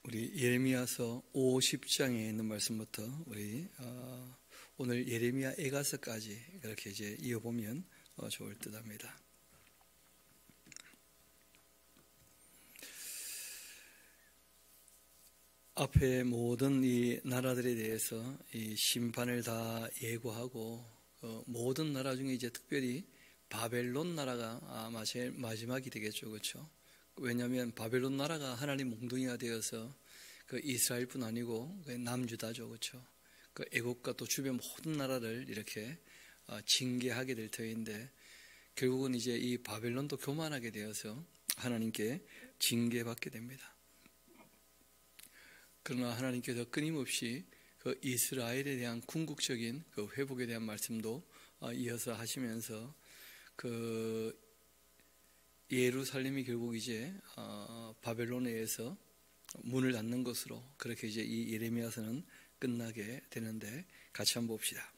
우리 예레미야서 50장에 있는 말씀부터 우리 오늘 예레미야 에가서까지 이렇게 이제 이어보면 좋을 듯합니다. 앞에 모든 이 나라들에 대해서 이 심판을 다 예고하고 모든 나라 중에 이제 특별히 바벨론 나라가 제일 마지막이 되겠죠, 그렇죠? 왜냐하면 바벨론 나라가 하나님 몽둥이가 되어서 그 이스라엘뿐 아니고 남유다죠, 그렇죠? 그 애국과 또 주변 모든 나라를 이렇게 징계하게 될 터인데 결국은 이제 이 바벨론도 교만하게 되어서 하나님께 징계받게 됩니다. 그러나 하나님께서 끊임없이 그 이스라엘에 대한 궁극적인 그 회복에 대한 말씀도 이어서 하시면서 그 예루살렘이 결국 이제 바벨론에 의해서 문을 닫는 것으로 그렇게 이제 이 예레미야서는 끝나게 되는데 같이 한번 봅시다.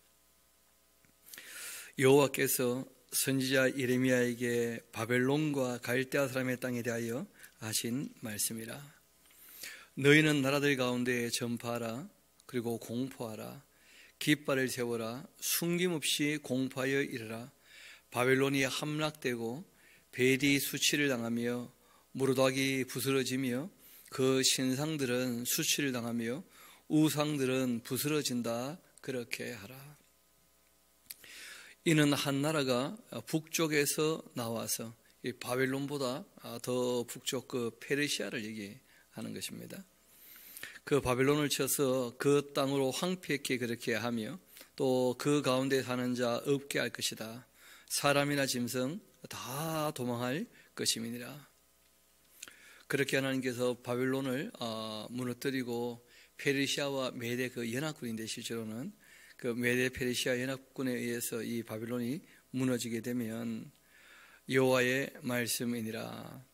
여호와께서 선지자 예레미야에게 바벨론과 갈대아 사람의 땅에 대하여 하신 말씀이라. 너희는 나라들 가운데 전파하라. 그리고 공포하라. 깃발을 세워라. 숨김없이 공포하여 이르라. 바벨론이 함락되고 벨이 수치를 당하며 무르닥이 부스러지며 그 신상들은 수치를 당하며 우상들은 부스러진다. 그렇게 하라. 이는 한 나라가 북쪽에서 나와서 바벨론보다 더 북쪽 그 페르시아를 얘기하는 것입니다. 그 바벨론을 쳐서 그 땅으로 황폐케 그렇게 하며 또 그 가운데 사는 자 없게 할 것이다. 사람이나 짐승 다 도망할 것임이니라. 그렇게 하나님께서 바벨론을 무너뜨리고 페르시아와 메대 그 연합군인데 실제로는 그 메대 페르시아 연합군에 의해서 이 바벨론이 무너지게 되면 여호와의 말씀이니라.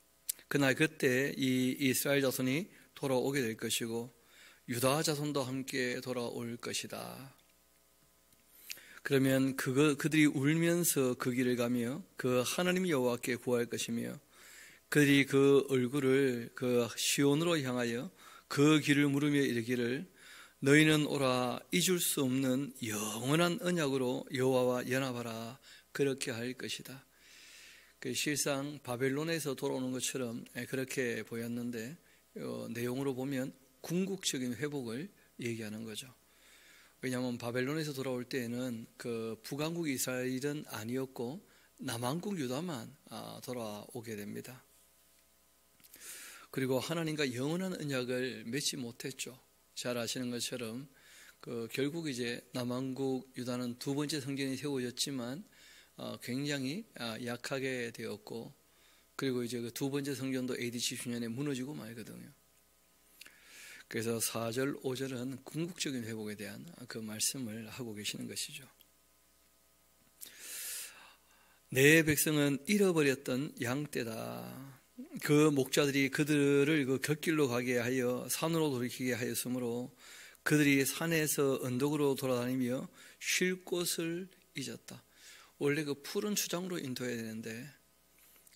그날 그때 이 이스라엘 자손이 돌아오게 될 것이고 유다 자손도 함께 돌아올 것이다. 그러면 그들이 울면서 그 길을 가며 그 하나님 여호와께 구할 것이며 그들이 그 얼굴을 그 시온으로 향하여 그 길을 물으며 이르기를 너희는 오라 잊을 수 없는 영원한 언약으로 여호와와 연합하라. 그렇게 할 것이다. 실상 바벨론에서 돌아오는 것처럼 그렇게 보였는데 내용으로 보면 궁극적인 회복을 얘기하는 거죠. 왜냐하면 바벨론에서 돌아올 때에는 그 북왕국 이스라엘은 아니었고 남왕국 유다만 돌아오게 됩니다. 그리고 하나님과 영원한 언약을 맺지 못했죠. 잘 아시는 것처럼 결국 이제 남왕국 유다는 두 번째 성전이 세워졌지만 굉장히 약하게 되었고 그리고 이제 그 두 번째 성전도 AD 70년에 무너지고 말거든요. 그래서 4절, 5절은 궁극적인 회복에 대한 그 말씀을 하고 계시는 것이죠. 내 백성은 잃어버렸던 양떼다. 그 목자들이 그들을 그 곁길로 가게 하여 산으로 돌이키게 하였으므로 그들이 산에서 언덕으로 돌아다니며 쉴 곳을 잊었다. 원래 그 푸른 추장으로 인도해야 되는데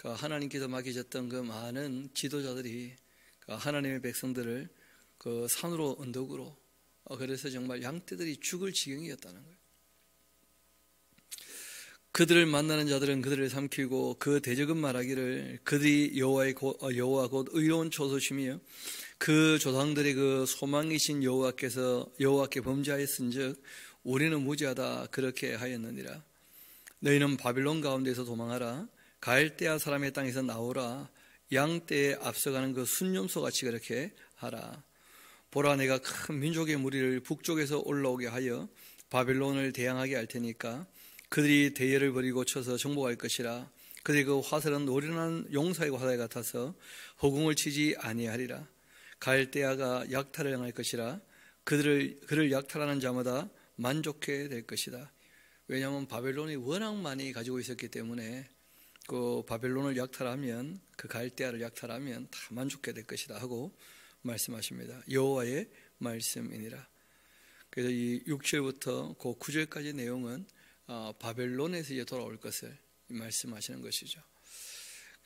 하나님께서 맡기셨던 그 많은 지도자들이 하나님의 백성들을 그 산으로 언덕으로 그래서 정말 양떼들이 죽을 지경이었다는 거예요. 그들을 만나는 자들은 그들을 삼키고 그 대적은 말하기를 그들이 여호와 곧 의로운 조소시며 그 조상들의 그 소망이신 여호와께 범죄하였은즉 우리는 무지하다. 그렇게 하였느니라. 너희는 바벨론 가운데서 도망하라. 갈대아 사람의 땅에서 나오라. 양떼에 앞서가는 그 순념소같이 그렇게 하라. 보라 내가 큰 민족의 무리를 북쪽에서 올라오게 하여 바벨론을 대항하게 할 테니까 그들이 대열을 벌이고 쳐서 정복할 것이라. 그들의 그 화살은 노련한 용사의 화살 같아서 허공을 치지 아니하리라. 갈대아가 약탈을 행할 것이라. 그를 약탈하는 자마다 만족해 될 것이다. 왜냐하면 바벨론이 워낙 많이 가지고 있었기 때문에 그 바벨론을 약탈하면 그 갈대아를 약탈하면 다 만족해 될 것이다 하고 말씀하십니다. 여호와의 말씀이니라. 그래서 이 6절부터 그 9절까지 내용은 바벨론에서 이제 돌아올 것을 말씀하시는 것이죠.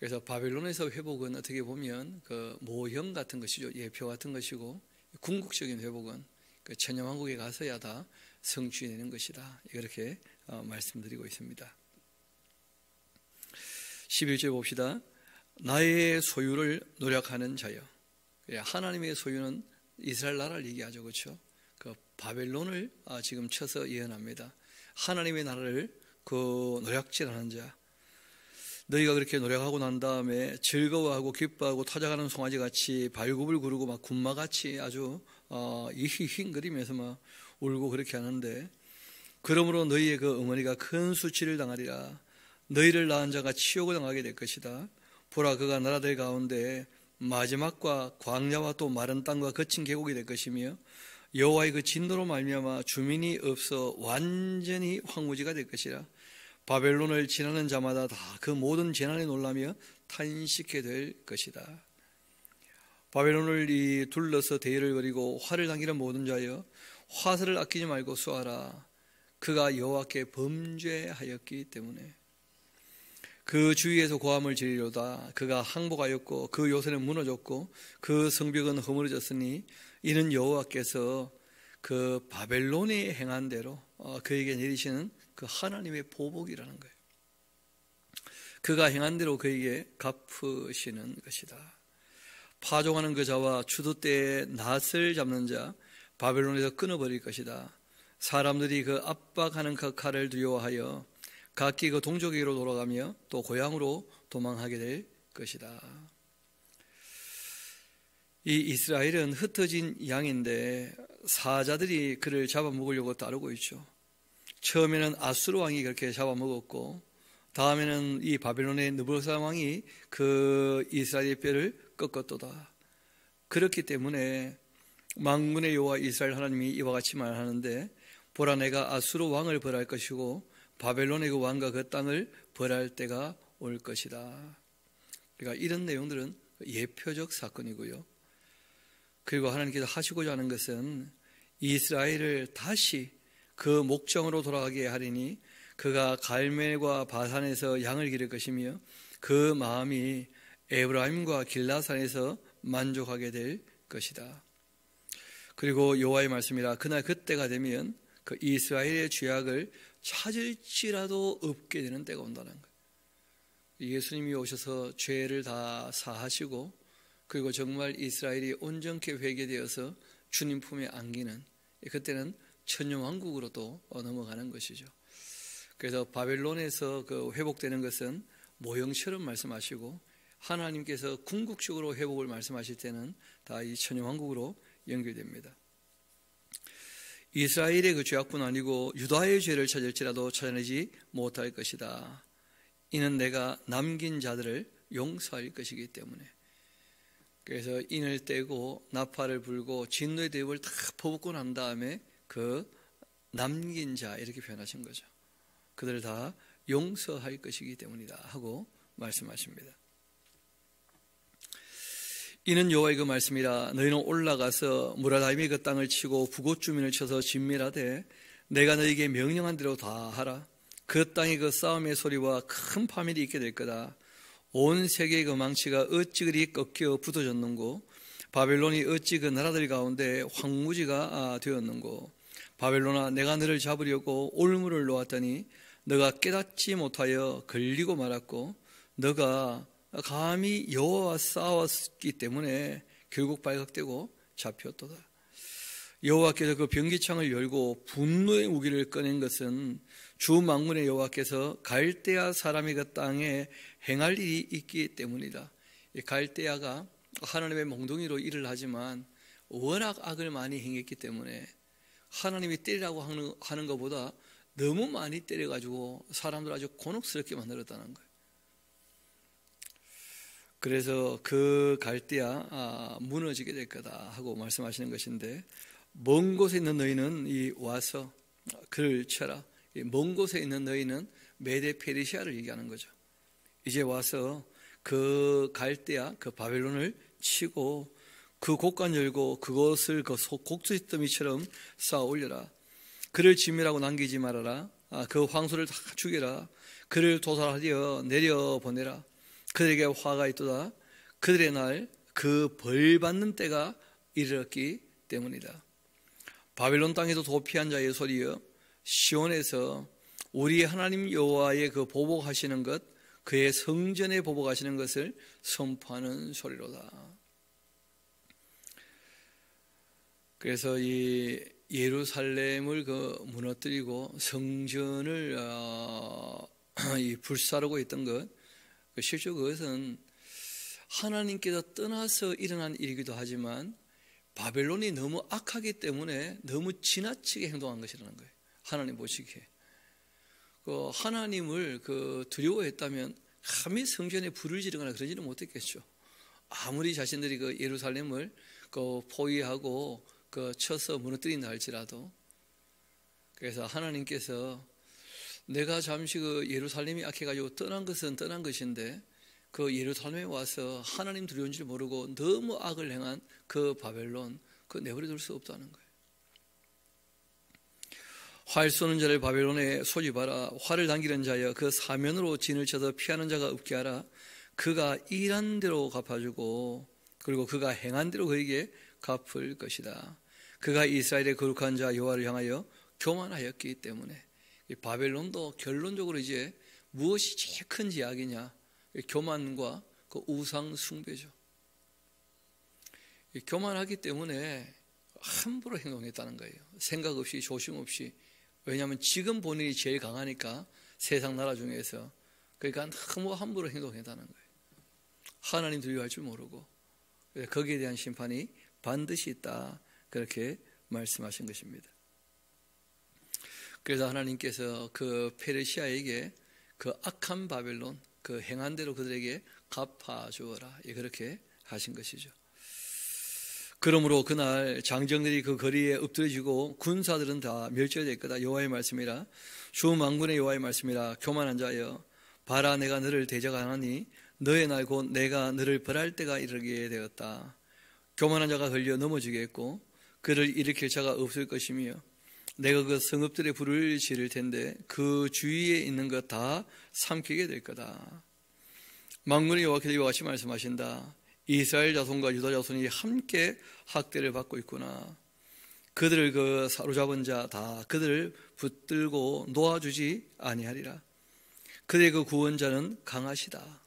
그래서 바벨론에서 회복은 어떻게 보면 그 모형 같은 것이죠. 예표 같은 것이고, 궁극적인 회복은 그 천년왕국에 가서야 다 성취되는 것이다. 이렇게 말씀드리고 있습니다. 11절 봅시다. 나의 소유를 노력하는 자여. 하나님의 소유는 이스라엘 나라를 얘기하죠. 그렇죠? 그 바벨론을 지금 쳐서 예언합니다. 하나님의 나라를 그 노략질하는 자. 너희가 그렇게 노력하고 난 다음에 즐거워하고 기뻐하고 타작하는 송아지같이 발굽을 구르고 막 군마같이 아주 힝거리면서 막 울고 그렇게 하는데, 그러므로 너희의 그 어머니가 큰 수치를 당하리라. 너희를 낳은 자가 치욕을 당하게 될 것이다. 보라, 그가 나라들 가운데 마지막과 광야와 또 마른 땅과 거친 계곡이 될 것이며, 여호와의 그 진노로 말미암아 주민이 없어 완전히 황무지가 될 것이라. 바벨론을 지나는 자마다 다 그 모든 재난에 놀라며 탄식해 될 것이다. 바벨론을 둘러서 대의를 거리고 화를 당기는 모든 자여, 화살을 아끼지 말고 쏘아라. 그가 여호와께 범죄하였기 때문에. 그 주위에서 고함을 지르려다. 그가 항복하였고 그 요새는 무너졌고 그 성벽은 허물어졌으니 이는 여호와께서 그 바벨론이 행한 대로 그에게 내리시는 그 하나님의 보복이라는 거예요. 그가 행한 대로 그에게 갚으시는 것이다. 파종하는 그 자와 추수 때에 낫을 잡는 자 바벨론에서 끊어버릴 것이다. 사람들이 그 압박하는 그 칼을 두려워하여 각기 그 동족에게로 돌아가며 또 고향으로 도망하게 될 것이다. 이 이스라엘은 흩어진 양인데 사자들이 그를 잡아먹으려고 따르고 있죠. 처음에는 아수르 왕이 그렇게 잡아먹었고, 다음에는 이 바벨론의 느부갓네살 왕이 그 이스라엘의 뼈를 꺾었도다. 그렇기 때문에 만군의 여호와 이스라엘 하나님이 이와 같이 말하는데, 보라, 내가 아수르 왕을 벌할 것이고 바벨론의 그 왕과 그 땅을 벌할 때가 올 것이다. 그러니까 이런 내용들은 예표적 사건이고요. 그리고 하나님께서 하시고자 하는 것은 이스라엘을 다시 그 목장으로 돌아가게 하리니 그가 갈멜과 바산에서 양을 기를 것이며 그 마음이 에브라임과 길라산에서 만족하게 될 것이다. 그리고 여호와의 말씀이라. 그날 그때가 되면 그 이스라엘의 죄악을 찾을지라도 없게 되는 때가 온다는 거예요. 예수님이 오셔서 죄를 다 사하시고 그리고 정말 이스라엘이 온전케 회개되어서 주님 품에 안기는, 그때는 천년왕국으로 또 넘어가는 것이죠. 그래서 바벨론에서 그 회복되는 것은 모형처럼 말씀하시고, 하나님께서 궁극적으로 회복을 말씀하실 때는 다 이 천년왕국으로 연결됩니다. 이스라엘의 그 죄악뿐 아니고 유다의 죄를 찾을지라도 찾아내지 못할 것이다. 이는 내가 남긴 자들을 용서할 것이기 때문에. 그래서 인을 떼고 나팔을 불고 진노의 대접을 다 퍼붓고 난 다음에 그 남긴 자 이렇게 표현하신 거죠. 그들을 다 용서할 것이기 때문이다 하고 말씀하십니다. 이는 여호와의 그 말씀이라. 너희는 올라가서 무라다임의 그 땅을 치고 북옷 주민을 쳐서 진멸하되 내가 너희에게 명령한 대로 다 하라. 그 땅에 그 싸움의 소리와 큰 파멸이 있게 될 거다. 온 세계의 그 망치가 어찌 그리 꺾여 붙어졌는고, 바벨론이 어찌 그 나라들 가운데 황무지가 되었는고. 바벨론아, 내가 너를 잡으려고 올무를 놓았더니 너가 깨닫지 못하여 걸리고 말았고, 너가 감히 여호와와 싸웠기 때문에 결국 발각되고 잡혔도다. 여호와께서 그 변기창을 열고 분노의 무기를 꺼낸 것은 주 만군의 여호와께서 갈대아 사람의 그 땅에 행할 일이 있기 때문이다. 이 갈대아가 하나님의 몽둥이로 일을 하지만 워낙 악을 많이 행했기 때문에 하나님이 때리라고 하는 것보다 너무 많이 때려가지고 사람들 아주 곤혹스럽게 만들었다는 거예요. 그래서 그 갈대아 무너지게 될 거다 하고 말씀하시는 것인데, 먼 곳에 있는 너희는 와서 그를 쳐라. 먼 곳에 있는 너희는 메데 페르시아를 얘기하는 거죠. 이제 와서 그 갈대아, 그 바벨론을 치고 그 곳간 열고 그것을 그 곡수더미처럼 쌓아 올려라. 그를 진멸하고 남기지 말아라. 그 황소를 다 죽여라. 그를 도살하려 내려보내라. 그들에게 화가 있도다. 그들의 날 그 벌 받는 때가 이르렀기 때문이다. 바벨론 땅에도 도피한 자의 소리여, 시온에서 우리 하나님 여호와의 그 보복하시는 것, 그의 성전에 보복하시는 것을 선포하는 소리로다. 그래서 이 예루살렘을 무너뜨리고 성전을 이 불사르고 있던 것, 실제 그것은 하나님께서 떠나서 일어난 일이기도 하지만 바벨론이 너무 악하기 때문에 너무 지나치게 행동한 것이라는 거예요. 하나님 보시기에. 하나님을 두려워했다면 감히 성전에 불을 지르거나 그러지는 못했겠죠. 아무리 자신들이 예루살렘을 포위하고 쳐서 무너뜨린다 할지라도. 그래서 하나님께서 내가 잠시 예루살렘이 악해가지고 떠난 것은 떠난 것인데 예루살렘에 와서 하나님 두려운 줄 모르고 너무 악을 행한 바벨론, 내버려 둘 수 없다는 거예요. 활 쏘는 자를 바벨론에 소집하라. 활을 당기는 자여, 그 사면으로 진을 쳐서 피하는 자가 없게 하라. 그가 일한 대로 갚아주고, 그리고 그가 행한 대로 그에게 갚을 것이다. 그가 이스라엘의 거룩한 자 여호와를 향하여 교만하였기 때문에. 바벨론도 결론적으로 이제 무엇이 제일 큰 죄악이냐? 교만과 우상 숭배죠. 교만하기 때문에 함부로 행동했다는 거예요. 생각 없이, 조심 없이. 왜냐하면 지금 본인이 제일 강하니까, 세상 나라 중에서. 그러니까 너무 함부로 행동했다는 거예요. 하나님 두려워할 줄 모르고. 거기에 대한 심판이 반드시 있다, 그렇게 말씀하신 것입니다. 그래서 하나님께서 페르시아에게 악한 바벨론, 행한 대로 그들에게 갚아주어라, 그렇게 하신 것이죠. 그러므로 그날 장정들이 거리에 엎드려지고 군사들은 다 멸절될 거다. 여호와의 말씀이라. 주 만군의 여호와의 말씀이라. 교만한 자여, 봐라, 내가 너를 대적하나니 너의 날 곧 내가 너를 벌할 때가 이르게 되었다. 교만한 자가 걸려 넘어지겠고 그를 일으킬 자가 없을 것이며, 내가 그 성읍들의 불을 지를 텐데 그 주위에 있는 것 다 삼키게 될 거다. 만군의 여호와께서 이와 같이 말씀하신다. 이스라엘 자손과 유다 자손이 함께 학대를 받고 있구나. 그들을 사로잡은 자 다 그들을 붙들고 놓아주지 아니하리라. 그들의 구원자는 강하시다.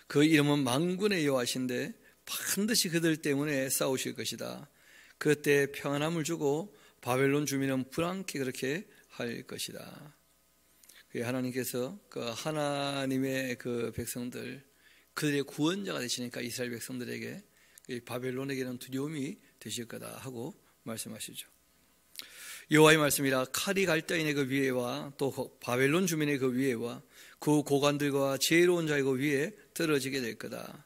그 이름은 만군의 여호와신데 반드시 그들 때문에 싸우실 것이다. 그때 평안함을 주고 바벨론 주민은 불안케 그렇게 할 것이다. 하나님께서 하나님의 백성들, 그들의 구원자가 되시니까 이스라엘 백성들에게 바벨론에게는 두려움이 되실 거다 하고 말씀하시죠. 여호와의 말씀이라. 칼이 갈대인의 위에와 또 바벨론 주민의 위에와 그 고관들과 지혜로운 자의 위에 떨어지게 될 거다.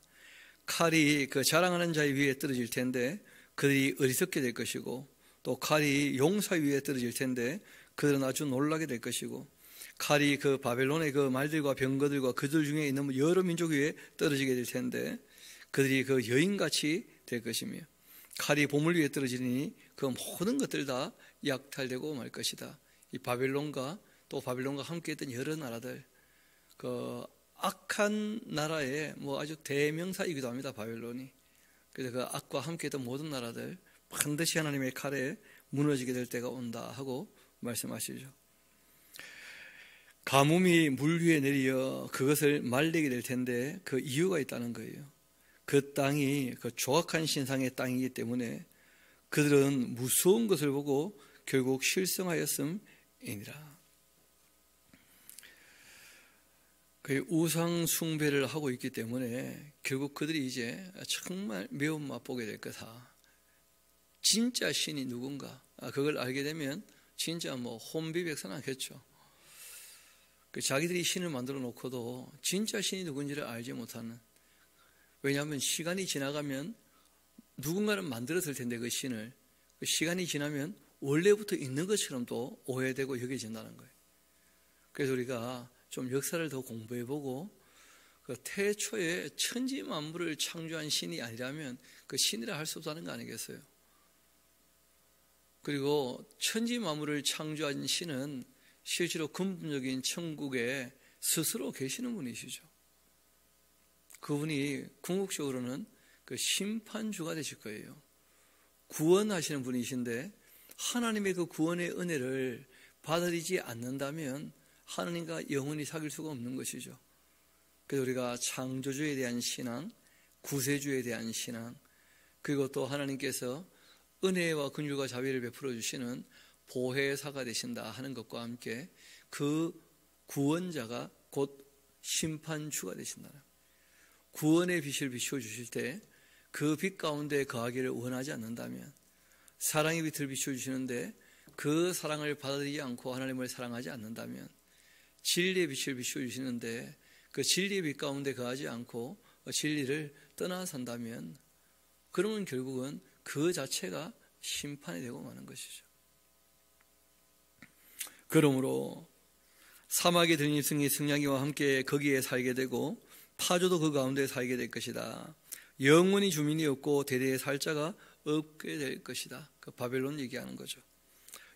칼이 자랑하는 자의 위에 떨어질 텐데 그들이 어리석게 될 것이고, 또 칼이 용사 위에 떨어질 텐데 그들은 아주 놀라게 될 것이고, 칼이 바벨론의 말들과 병거들과 그들 중에 있는 여러 민족 위에 떨어지게 될 텐데 그들이 여인같이 될 것이며, 칼이 보물 위에 떨어지니 모든 것들 다 약탈되고 말 것이다. 이 바벨론과 또 바벨론과 함께했던 여러 나라들, 악한 나라의 아주 대명사이기도 합니다, 바벨론이. 그래서 악과 함께했던 모든 나라들 반드시 하나님의 칼에 무너지게 될 때가 온다 하고 말씀하시죠. 가뭄이 물 위에 내려 그것을 말리게 될 텐데 그 이유가 있다는 거예요. 그 땅이 조악한 신상의 땅이기 때문에 그들은 무서운 것을 보고 결국 실성하였음이니라. 우상 숭배를 하고 있기 때문에 결국 그들이 이제 정말 매운맛 보게 될 거다. 진짜 신이 누군가, 그걸 알게 되면 진짜 혼비백산하겠죠. 자기들이 신을 만들어 놓고도 진짜 신이 누군지를 알지 못하는. 왜냐하면 시간이 지나가면 누군가는 만들었을 텐데 그 신을, 시간이 지나면 원래부터 있는 것처럼 또 오해되고 여겨진다는 거예요. 그래서 우리가 좀 역사를 더 공부해보고 태초에 천지 만물을 창조한 신이 아니라면 그 신이라 할 수 없다는 거 아니겠어요? 그리고 천지 만물을 창조한 신은 실제로 근본적인 천국에 스스로 계시는 분이시죠. 그분이 궁극적으로는 그 심판주가 되실 거예요. 구원하시는 분이신데 하나님의 그 구원의 은혜를 받아들이지 않는다면 하나님과 영원히 사귈 수가 없는 것이죠. 그래서 우리가 창조주에 대한 신앙, 구세주에 대한 신앙, 그리고 또 하나님께서 은혜와 긍휼과 자비를 베풀어 주시는 보혜사가 되신다 하는 것과 함께 그 구원자가 곧 심판주가 되신다. 구원의 빛을 비추어 주실 때 그 빛 가운데 거하기를 원하지 않는다면, 사랑의 빛을 비추어 주시는데 그 사랑을 받아들이지 않고 하나님을 사랑하지 않는다면, 진리의 빛을 비추어 주시는데 그 진리의 빛 가운데 거하지 않고 진리를 떠나 산다면, 그러면 결국은 그 자체가 심판이 되고 마는 것이죠. 그러므로 사막에 들린 승이 승냥이와 함께 거기에 살게 되고 파주도 그 가운데 살게 될 것이다. 영원히 주민이 없고 대대의 살 자가 없게 될 것이다. 그 바벨론 얘기하는 거죠.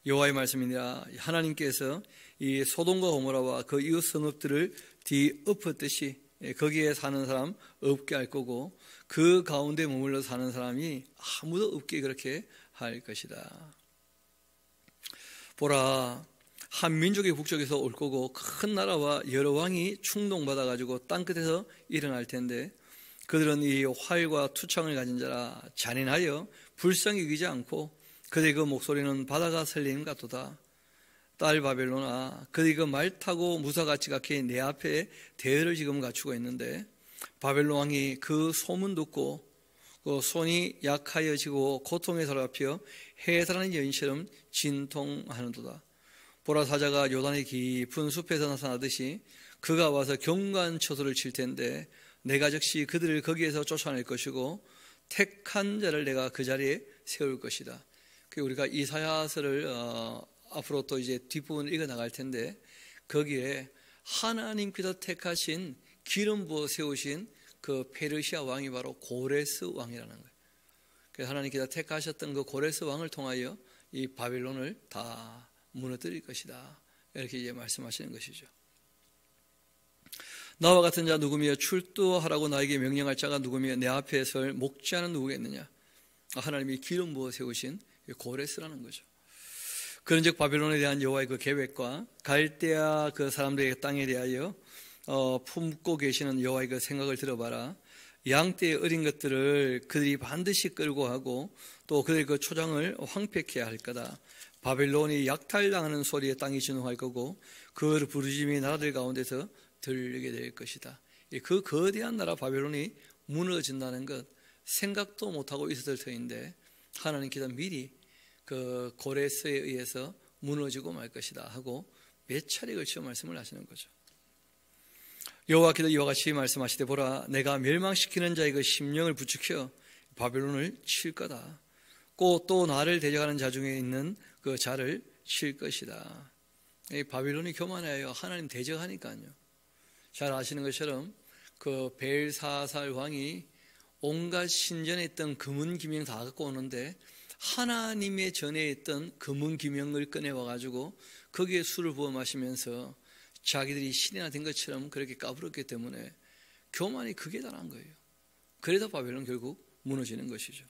여호와의 말씀이니라. 하나님께서 이 소돔과 고모라와 그 이웃 성읍들을 뒤엎었듯이 거기에 사는 사람 없게 할 거고 그 가운데 머물러 사는 사람이 아무도 없게 그렇게 할 것이다. 보라, 한 민족이 북쪽에서 올 거고 큰 나라와 여러 왕이 충동받아가지고 땅끝에서 일어날 텐데 그들은 이 활과 투창을 가진 자라. 잔인하여 불쌍히 여기지 않고 그들의 그 목소리는 바다가 설림 같도다. 딸 바벨론아, 그들이 그 말 타고 무사같이 각히 내 앞에 대열을 지금 갖추고 있는데 바벨론 왕이 그 소문 듣고 그 손이 약하여지고 고통에 사로잡혀 해산하는 여인처럼 진통하는도다. 보라, 사자가 요단의 깊은 숲에서 나타나듯이 그가 와서 경관 처소를 칠 텐데 내가 즉시 그들을 거기에서 쫓아낼 것이고 택한 자를 내가 그 자리에 세울 것이다. 우리가 이사야서를 앞으로 또 이제 뒷부분을 읽어 나갈 텐데 거기에 하나님께서 택하신 기름 부어 세우신 그 페르시아 왕이 바로 고레스 왕이라는 거예요. 그래서 하나님께서 택하셨던 그 고레스 왕을 통하여 이 바벨론을 다 무너뜨릴 것이다. 이렇게 이제 말씀하시는 것이죠. 나와 같은 자 누구며 출두하라고 나에게 명령할 자가 누구며 내 앞에 설 목자는 누구겠느냐. 하나님이 기름 부어 세우신 고레스라는 거죠. 그런즉 바벨론에 대한 여호와의 그 계획과 갈대아 그 사람들의 땅에 대하여 품고 계시는 여호와의 그 생각을 들어봐라. 양떼의 어린 것들을 그들이 반드시 끌고 하고 또 그들의 그 초장을 황폐케 할 거다. 바벨론이 약탈당하는 소리에 땅이 진동할 거고 그 부르짖음이 나라들 가운데서 들리게 될 것이다. 그 거대한 나라 바벨론이 무너진다는 것 생각도 못하고 있었을 터인데 하나님께서 미리 그 고레스에 의해서 무너지고 말 것이다 하고 몇 차례 걸쳐 말씀을 하시는 거죠. 여호와께서 이와 같이 말씀하시되 보라, 내가 멸망시키는 자의 그 심령을 부추겨 바벨론을 칠 거다. 또 나를 대적하는 자 중에 있는 그 자를 칠 것이다. 이 바벨론이 교만해요. 하나님 대적하니까요. 잘 아시는 것처럼 그 벨사살 왕이 온갖 신전에 있던 금은 기명 다 갖고 오는데 하나님의 전에 있던 금은 기명을 꺼내와 가지고 거기에 술을 부어 마시면서 자기들이 신이나 된 것처럼 그렇게 까불었기 때문에 교만이 극에 달한 거예요. 그래서 바벨론 결국 무너지는 것이죠.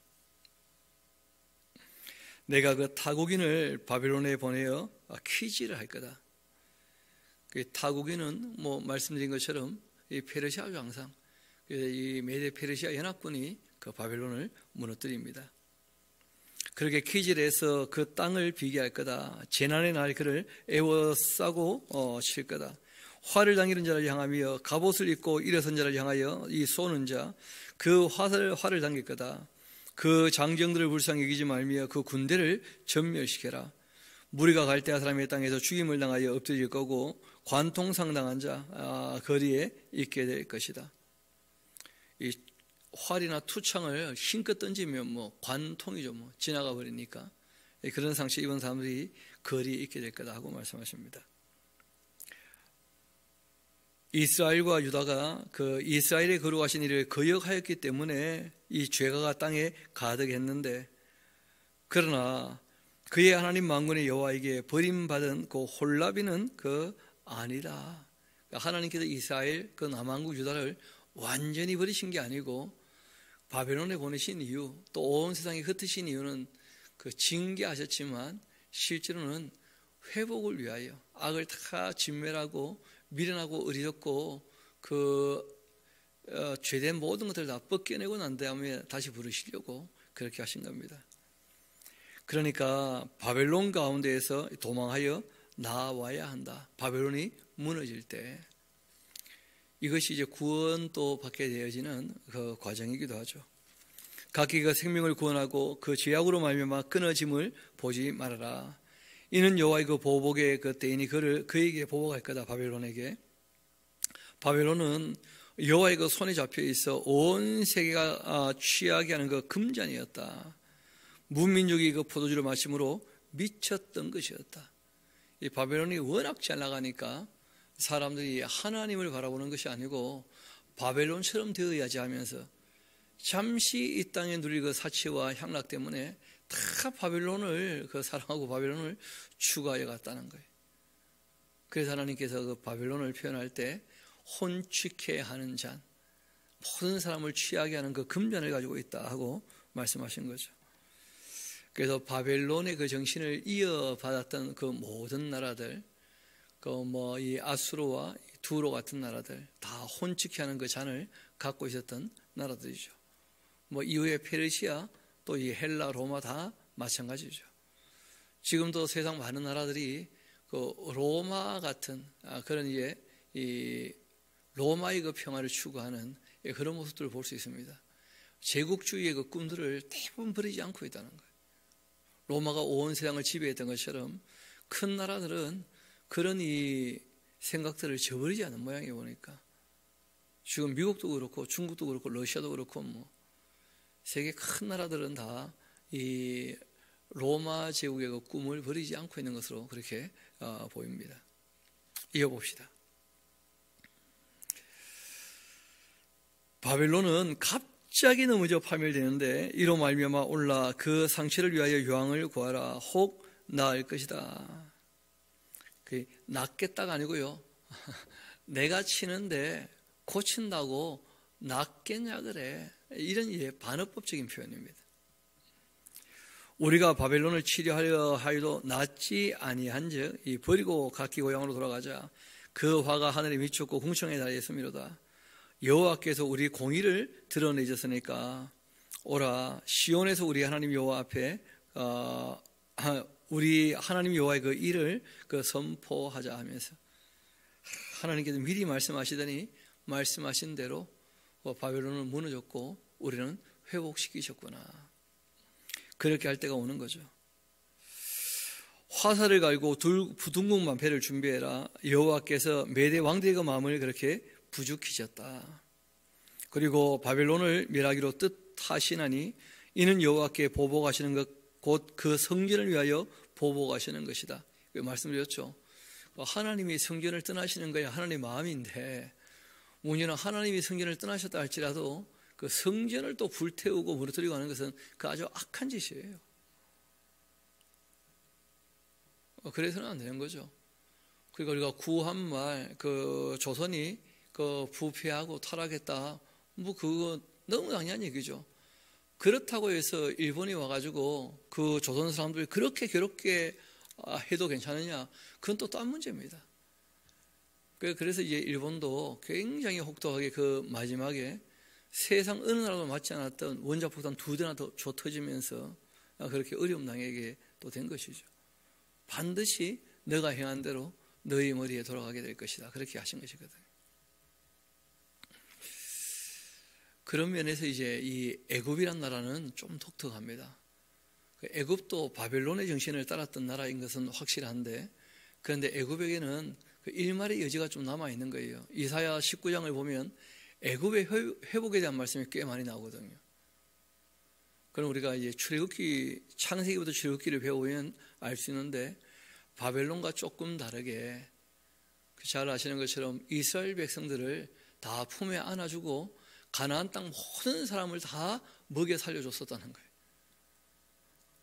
내가 그 타국인을 바벨론에 보내어 퀴즈를 할 거다. 그 타국인은 말씀드린 것처럼 이 페르시아 왕상, 이 메데 페르시아 연합군이 그 바벨론을 무너뜨립니다. 그렇게 퀴즈를 해서 그 땅을 비교할 거다. 재난의 날 그를 애워싸고 칠 거다. 화를 당기는 자를 향하며 갑옷을 입고 일어선 자를 향하여 이 쏘는 자, 그 화를 당길 거다. 그 장정들을 불쌍히 여기지 말며 그 군대를 전멸시켜라. 무리가 갈대아 사람의 땅에서 죽임을 당하여 엎드릴 거고 관통상당한 자 거리에 있게 될 것이다. 이 활이나 투창을 힘껏 던지면 관통이죠. 지나가 버리니까 그런 상처 입은 사람들이 거리에 있게 될 거다 하고 말씀하십니다. 이스라엘과 유다가 그 이스라엘의 거룩하신 일을 거역하였기 때문에 이 죄가 땅에 가득했는데 그러나 그의 하나님 만군의 여호와에게 버림받은 그 홀라비는 그 아니다. 하나님께서 이스라엘 그 남한국 유다를 완전히 버리신 게 아니고 바벨론에 보내신 이유, 또 온 세상에 흩으신 이유는 그 징계하셨지만 실제로는 회복을 위하여 악을 다 진멸하고 미련하고 어리석고 죄된 모든 것들을 다 벗겨내고 난 다음에 다시 부르시려고 그렇게 하신 겁니다. 그러니까 바벨론 가운데에서 도망하여 나와야 한다. 바벨론이 무너질 때 이것이 이제 구원도 받게 되어지는 그 과정이기도 하죠. 각기 그 생명을 구원하고 그 죄악으로 말미암아 끊어짐을 보지 말아라. 이는 여호와의 그 보복의 그 때이니 그에게 보복할 거다. 바벨론에게. 바벨론은 여호와의 그 손에 잡혀 있어 온 세계가 취하게 하는 그 금잔이었다. 문민족이 그 포도주를 마심으로 미쳤던 것이었다. 이 바벨론이 워낙 잘 나가니까 사람들이 하나님을 바라보는 것이 아니고 바벨론처럼 되어야지 하면서 잠시 이 땅에 누릴 그 사치와 향락 때문에 다 바벨론을 사랑하고 바벨론을 추구하여 갔다는 거예요. 그래서 하나님께서 그 바벨론을 표현할 때 혼취케 하는 잔, 모든 사람을 취하게 하는 그 금잔을 가지고 있다 하고 말씀하신 거죠. 그래서 바벨론의 그 정신을 이어받았던 그 모든 나라들, 이 아수르와 두로 같은 나라들 다 혼취케 하는 그 잔을 갖고 있었던 나라들이죠. 이후에 페르시아, 또 이 헬라, 로마 다 마찬가지죠. 지금도 세상 많은 나라들이 그 로마 같은 그런 이 로마의 그 평화를 추구하는 그런 모습들을 볼 수 있습니다. 제국주의의 그 꿈들을 대부분 버리지 않고 있다는 거예요. 로마가 온 세상을 지배했던 것처럼 큰 나라들은 그런 이 생각들을 저버리지 않는 모양이에요. 보니까 지금 미국도 그렇고 중국도 그렇고 러시아도 그렇고 세계 큰 나라들은 다 이 로마 제국의 그 꿈을 버리지 않고 있는 것으로 그렇게 보입니다. 이어봅시다. 바벨론은 갑자기 넘어져 파멸되는데 이로 말미암아 올라 그 상처를 위하여 요항을 구하라. 혹 나을 것이다. 낫겠다가 아니고요. 내가 치는데 고친다고 낫겠냐 그래. 이런 반어법적인 표현입니다. 우리가 바벨론을 치료하려 하여도 낫지 아니한즉 이 버리고 각기 고향으로 돌아가자. 그 화가 하늘에 미쳤고 궁창에 달했음이로다. 여호와께서 우리 공의를 드러내셨으니까 오라 시온에서 우리 하나님 여호와 앞에 우리 하나님 여호와의 그 일을 선포하자 하면서 하나님께서 미리 말씀하시더니 말씀하신 대로 바벨론은 무너졌고 우리는 회복시키셨구나. 그렇게 할 때가 오는 거죠. 화살을 갈고 둥근 배를 준비해라. 여호와께서 메대 왕들의 그 마음을 그렇게 부죽히셨다. 그리고 바벨론을 멸하기로 뜻하시나니 이는 여호와께 보복하시는 것 곧 그 성전을 위하여 보복하시는 것이다. 말씀드렸죠. 하나님이 성전을 떠나시는 거야 하나님의 마음인데 문제는 하나님이 성전을 떠나셨다 할지라도 그 성전을 또 불태우고 무너뜨리고 하는 것은 그 아주 악한 짓이에요. 그래서는 안 되는 거죠. 그러니까 우리가 구한 말 그 조선이 부패하고 타락했다. 그거 너무 당연한 얘기죠. 그렇다고 해서 일본이 와가지고 그 조선 사람들이 그렇게 괴롭게 해도 괜찮으냐? 그건 또 딴 문제입니다. 그래서 이제 일본도 굉장히 혹독하게 그 마지막에 세상 어느 나라도 맞지 않았던 원자폭탄 2대나 더 터지면서 그렇게 어려움 당하게 또 된 것이죠. 반드시 너가 행한 대로 너희 머리에 돌아가게 될 것이다. 그렇게 하신 것이거든요. 그런 면에서 이제 이 애굽이란 나라는 좀 독특합니다. 애굽도 바벨론의 정신을 따랐던 나라인 것은 확실한데 그런데 애굽에게는 그 일말의 여지가 좀 남아 있는 거예요. 이사야 19장을 보면 애굽의 회복에 대한 말씀이 꽤 많이 나오거든요. 그럼 우리가 이제 출애굽기 창세기부터 출애굽기를 배우면 알 수 있는데 바벨론과 조금 다르게 잘 아시는 것처럼 이스라엘 백성들을 다 품에 안아주고 가나안 땅 모든 사람을 다 먹여 살려줬었다는 거예요.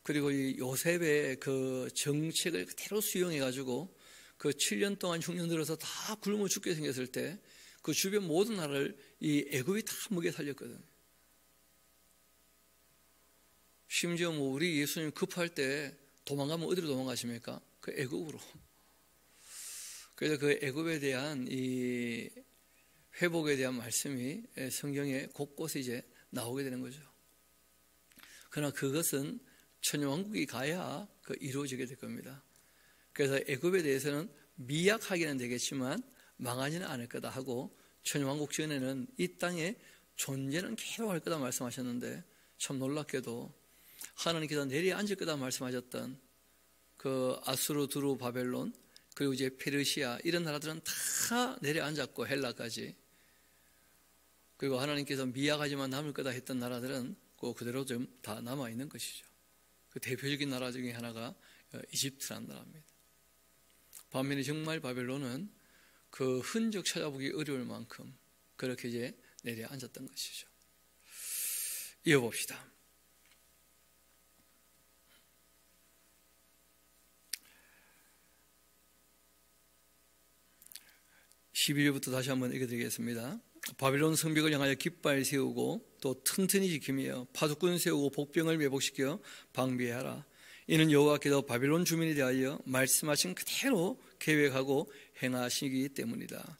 그리고 이 요셉의 그 정책을 그대로 수용해가지고 그 7년 동안 흉년 들어서 다 굶어 죽게 생겼을 때 그 주변 모든 나라를 이 애굽이 다 먹여 살렸거든요. 심지어 뭐 우리 예수님 급할 때 도망가면 어디로 도망가십니까? 그 애굽으로. 그래서 그 애굽에 대한 이 회복에 대한 말씀이 성경에 곳곳에 이제 나오게 되는 거죠. 그러나 그것은 천년왕국이 가야 이루어지게 될 겁니다. 그래서 애굽에 대해서는 미약하게는 되겠지만 망하지는 않을 거다 하고 천년왕국 전에는 이 땅에 존재는 계속할 거다 말씀하셨는데 참 놀랍게도 하나님께서 내려앉을 거다 말씀하셨던 그 아수르, 두루, 바벨론 그리고 이제 페르시아 이런 나라들은 다 내려앉았고 헬라까지 그리고 하나님께서 미약하지만 남을 거다 했던 나라들은 그대로 좀 다 남아있는 것이죠. 그 대표적인 나라 중에 하나가 이집트라는 나라입니다. 반면에 정말 바벨론은 그 흔적 찾아보기 어려울 만큼 그렇게 이제 내려앉았던 것이죠. 이어봅시다. 11절부터 다시 한번 읽어드리겠습니다. 바벨론 성벽을 향하여 깃발 세우고 또 튼튼히 지키며 파수꾼 세우고 복병을 매복시켜 방비하라. 이는 여호와께서 바벨론 주민에 대하여 말씀하신 그대로 계획하고 행하시기 때문이다.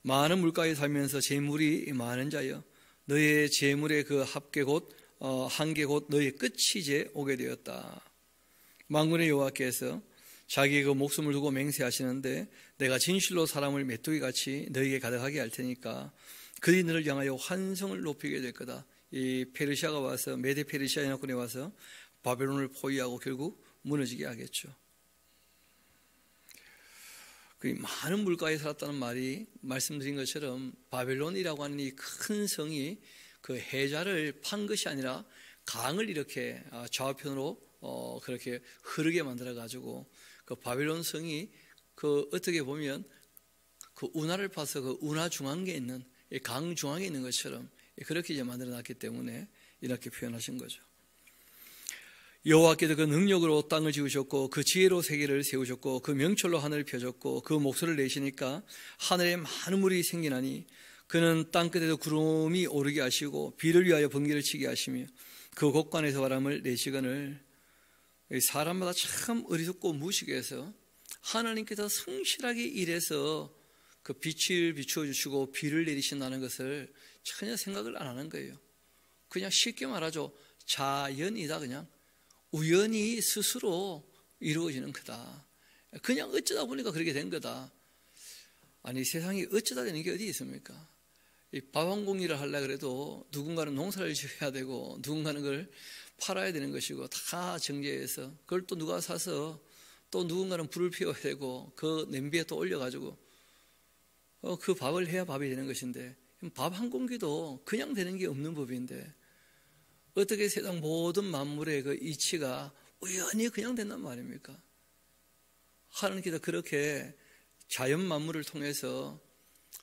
많은 물가에 살면서 재물이 많은 자여 너의 재물의 그 합계 곧 한계 곧 너의 끝이 이제 오게 되었다. 만군의 여호와께서 자기의 그 목숨을 두고 맹세하시는데 내가 진실로 사람을 메뚜기같이 너에게 가득하게 할 테니까 그들이 너를 향하여 환성을 높이게 될 거다. 이 페르시아가 와서 메데 페르시아 연합군에 와서 바벨론을 포위하고 결국 무너지게 하겠죠. 그 많은 물가에 살았다는 말이 말씀드린 것처럼 바벨론이라고 하는 이 큰 성이 그 해자를 판 것이 아니라 강을 이렇게 좌우편으로 그렇게 흐르게 만들어 가지고 그 바벨론 성이 그 어떻게 보면 그 운하를 파서 그 운하 중앙에 있는 강 중앙에 있는 것처럼 그렇게 이제 만들어 놨기 때문에 이렇게 표현하신 거죠. 여호와께서 그 능력으로 땅을 지으셨고 그 지혜로 세계를 세우셨고 그 명철로 하늘을 펴셨고 그 목소리를 내시니까 하늘에 많은 물이 생기나니 그는 땅끝에도 구름이 오르게 하시고 비를 위하여 번개를 치게 하시며 그 곳간에서 바람을 내시거늘. 사람마다 참 어리석고 무식해서 하나님께서 성실하게 일해서 그 빛을 비추어 주시고 비를 내리신다는 것을 전혀 생각을 안 하는 거예요. 그냥 쉽게 말하죠. 자연이다. 그냥 우연히 스스로 이루어지는 거다. 그냥 어쩌다 보니까 그렇게 된 거다. 아니 세상에 어쩌다 되는 게 어디 있습니까? 이 밥 한 공기를 하려고 해도 누군가는 농사를 지어야 되고 누군가는 그걸 팔아야 되는 것이고 다 정제해서 그걸 또 누가 사서 또 누군가는 불을 피워야 되고 그 냄비에 또 올려가지고 그 밥을 해야 밥이 되는 것인데 밥 한 공기도 그냥 되는 게 없는 법인데 어떻게 세상 모든 만물의 그 이치가 우연히 그냥 된단 말입니까? 하나님께서 그렇게 자연 만물을 통해서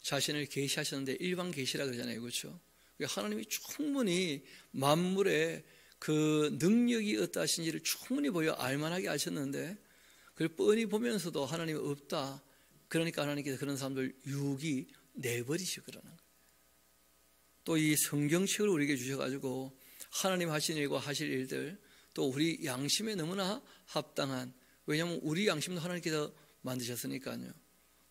자신을 계시하셨는데 일반 계시라 그러잖아요. 그렇죠? 하나님이 충분히 만물의 그 능력이 어떠하신지를 충분히 보여 알만하게 아셨는데 그걸 뻔히 보면서도 하나님이 없다. 그러니까 하나님께서 그런 사람들 유기 내버리시고 그러는 거예요. 또 이 성경책을 우리에게 주셔가지고 하나님 하신 일과 하실 일들 또 우리 양심에 너무나 합당한 왜냐하면 우리 양심도 하나님께서 만드셨으니까요.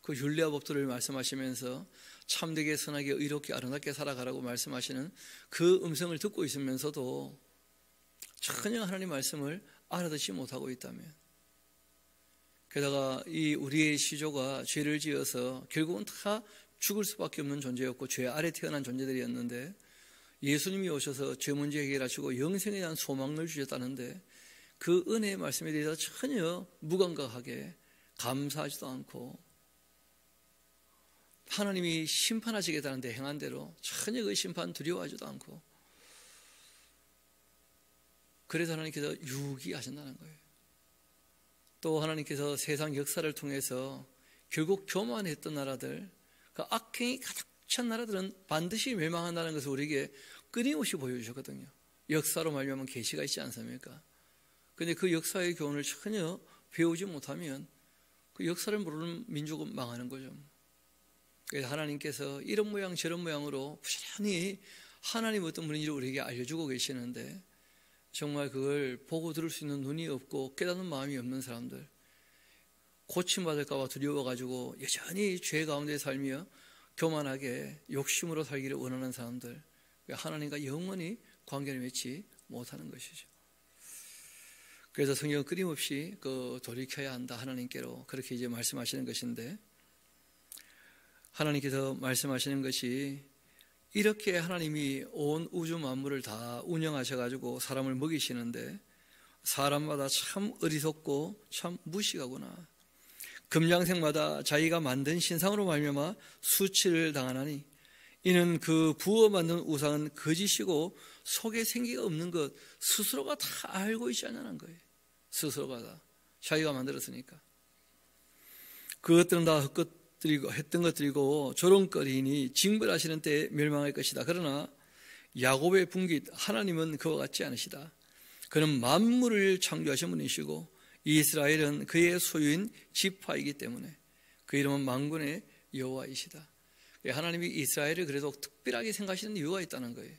그 율례와 법도를 말씀하시면서 참되게 선하게 의롭게 아름답게 살아가라고 말씀하시는 그 음성을 듣고 있으면서도 전혀 하나님 말씀을 알아듣지 못하고 있다면 게다가 이 우리의 시조가 죄를 지어서 결국은 다 죽을 수밖에 없는 존재였고 죄 아래 태어난 존재들이었는데 예수님이 오셔서 죄 문제 해결하시고 영생에 대한 소망을 주셨다는데 그 은혜의 말씀에 대해서 전혀 무감각하게 감사하지도 않고 하나님이 심판하시겠다는데 행한 대로 전혀 그 심판 두려워하지도 않고 그래서 하나님께서 유기하신다는 거예요. 또 하나님께서 세상 역사를 통해서 결국 교만했던 나라들 그 악행이 가득 찬 나라들은 반드시 멸망한다는 것을 우리에게 끊임없이 보여주셨거든요. 역사로 말미암은 계시가 있지 않습니까? 그런데 그 역사의 교훈을 전혀 배우지 못하면 그 역사를 모르는 민족은 망하는 거죠. 그래서 하나님께서 이런 모양 저런 모양으로 부지런히 하나님 어떤 분인지 우리에게 알려주고 계시는데 정말 그걸 보고 들을 수 있는 눈이 없고 깨닫는 마음이 없는 사람들, 고침받을까 봐 두려워가지고 여전히 죄 가운데 살며 교만하게 욕심으로 살기를 원하는 사람들, 하나님과 영원히 관계를 맺지 못하는 것이죠. 그래서 성경은 끊임없이 돌이켜야 한다, 하나님께로 그렇게 이제 말씀하시는 것인데, 하나님께서 말씀하시는 것이 이렇게 하나님이 온 우주 만물을 다 운영하셔가지고 사람을 먹이시는데 사람마다 참 어리석고 참 무식하구나. 금양생마다 자기가 만든 신상으로 말미암아 수치를 당하나니 이는 그 부어 만든 우상은 거짓이고 속에 생기가 없는 것 스스로가 다 알고 있지 않냐는 거예요. 스스로가 다 자기가 만들었으니까. 그것들은 다 헛것들이고 했던 것들이고 조롱거리니 징벌하시는 때에 멸망할 것이다. 그러나 야곱의 분깃 하나님은 그와 같지 않으시다. 그는 만물을 창조하신 분이시고 이스라엘은 그의 소유인 지파이기 때문에 그 이름은 만군의 여호와이시다. 하나님이 이스라엘을 그래도 특별하게 생각하시는 이유가 있다는 거예요.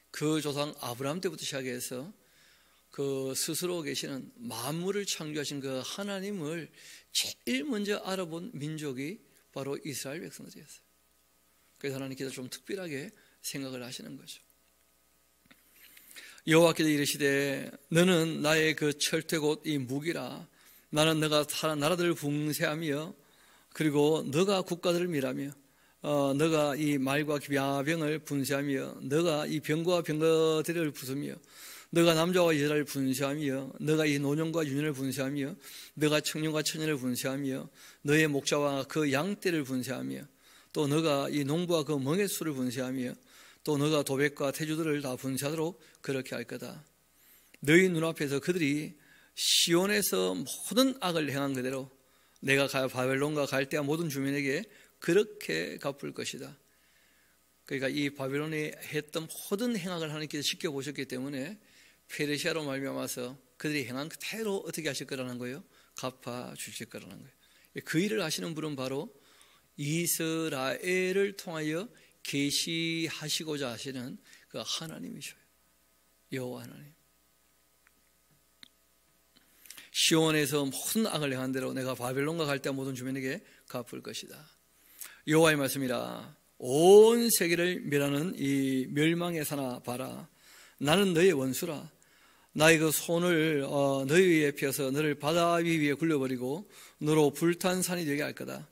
그 조상 아브라함 때부터 시작해서 그 스스로 계시는 만물을 창조하신 그 하나님을 제일 먼저 알아본 민족이 바로 이스라엘 백성들이었어요. 그래서 하나님께서 좀 특별하게 생각을 하시는 거죠. 여호와께서 이르시되 너는 나의 그 철퇴 곧 이 무기라. 나는 너가 나라들을 붕세하며 그리고 너가 국가들을 멸하며 너가 이 말과 병을 분쇄하며 너가 이 병과 병거들을 부수며 너가 남자와 여자를 분쇄하며 너가 이 노년과 유년을 분쇄하며 너가 청년과 처녀를 분쇄하며 너의 목자와 그 양떼를 분쇄하며 또 너가 이 농부와 그 멍의 수를 분쇄하며 또 너가 도백과 태주들을 다 분쇄하도록 그렇게 할 거다. 너희 눈앞에서 그들이 시온에서 모든 악을 행한 그대로 내가 바벨론과 갈대아 모든 주민에게 그렇게 갚을 것이다. 그러니까 이 바벨론이 했던 모든 행악을 하나님께서 지켜보셨기 때문에 페르시아로 말미암아서 그들이 행한 그대로 어떻게 하실 거라는 거예요? 갚아 주실 거라는 거예요. 그 일을 하시는 분은 바로 이스라엘을 통하여 계시하시고자 하시는 그 하나님이셔요. 여호와 하나님. 시온에서 모든 악을 행한 대로 내가 바벨론과 갈대아 모든 주민에게 갚을 것이다. 여호와의 말씀이라. 온 세계를 멸하는 이 멸망의 사나 봐라. 나는 너의 원수라. 나의 그 손을 너희 위에 펴서 너를 바다 위에 굴려버리고 너로 불탄 산이 되게 할 거다.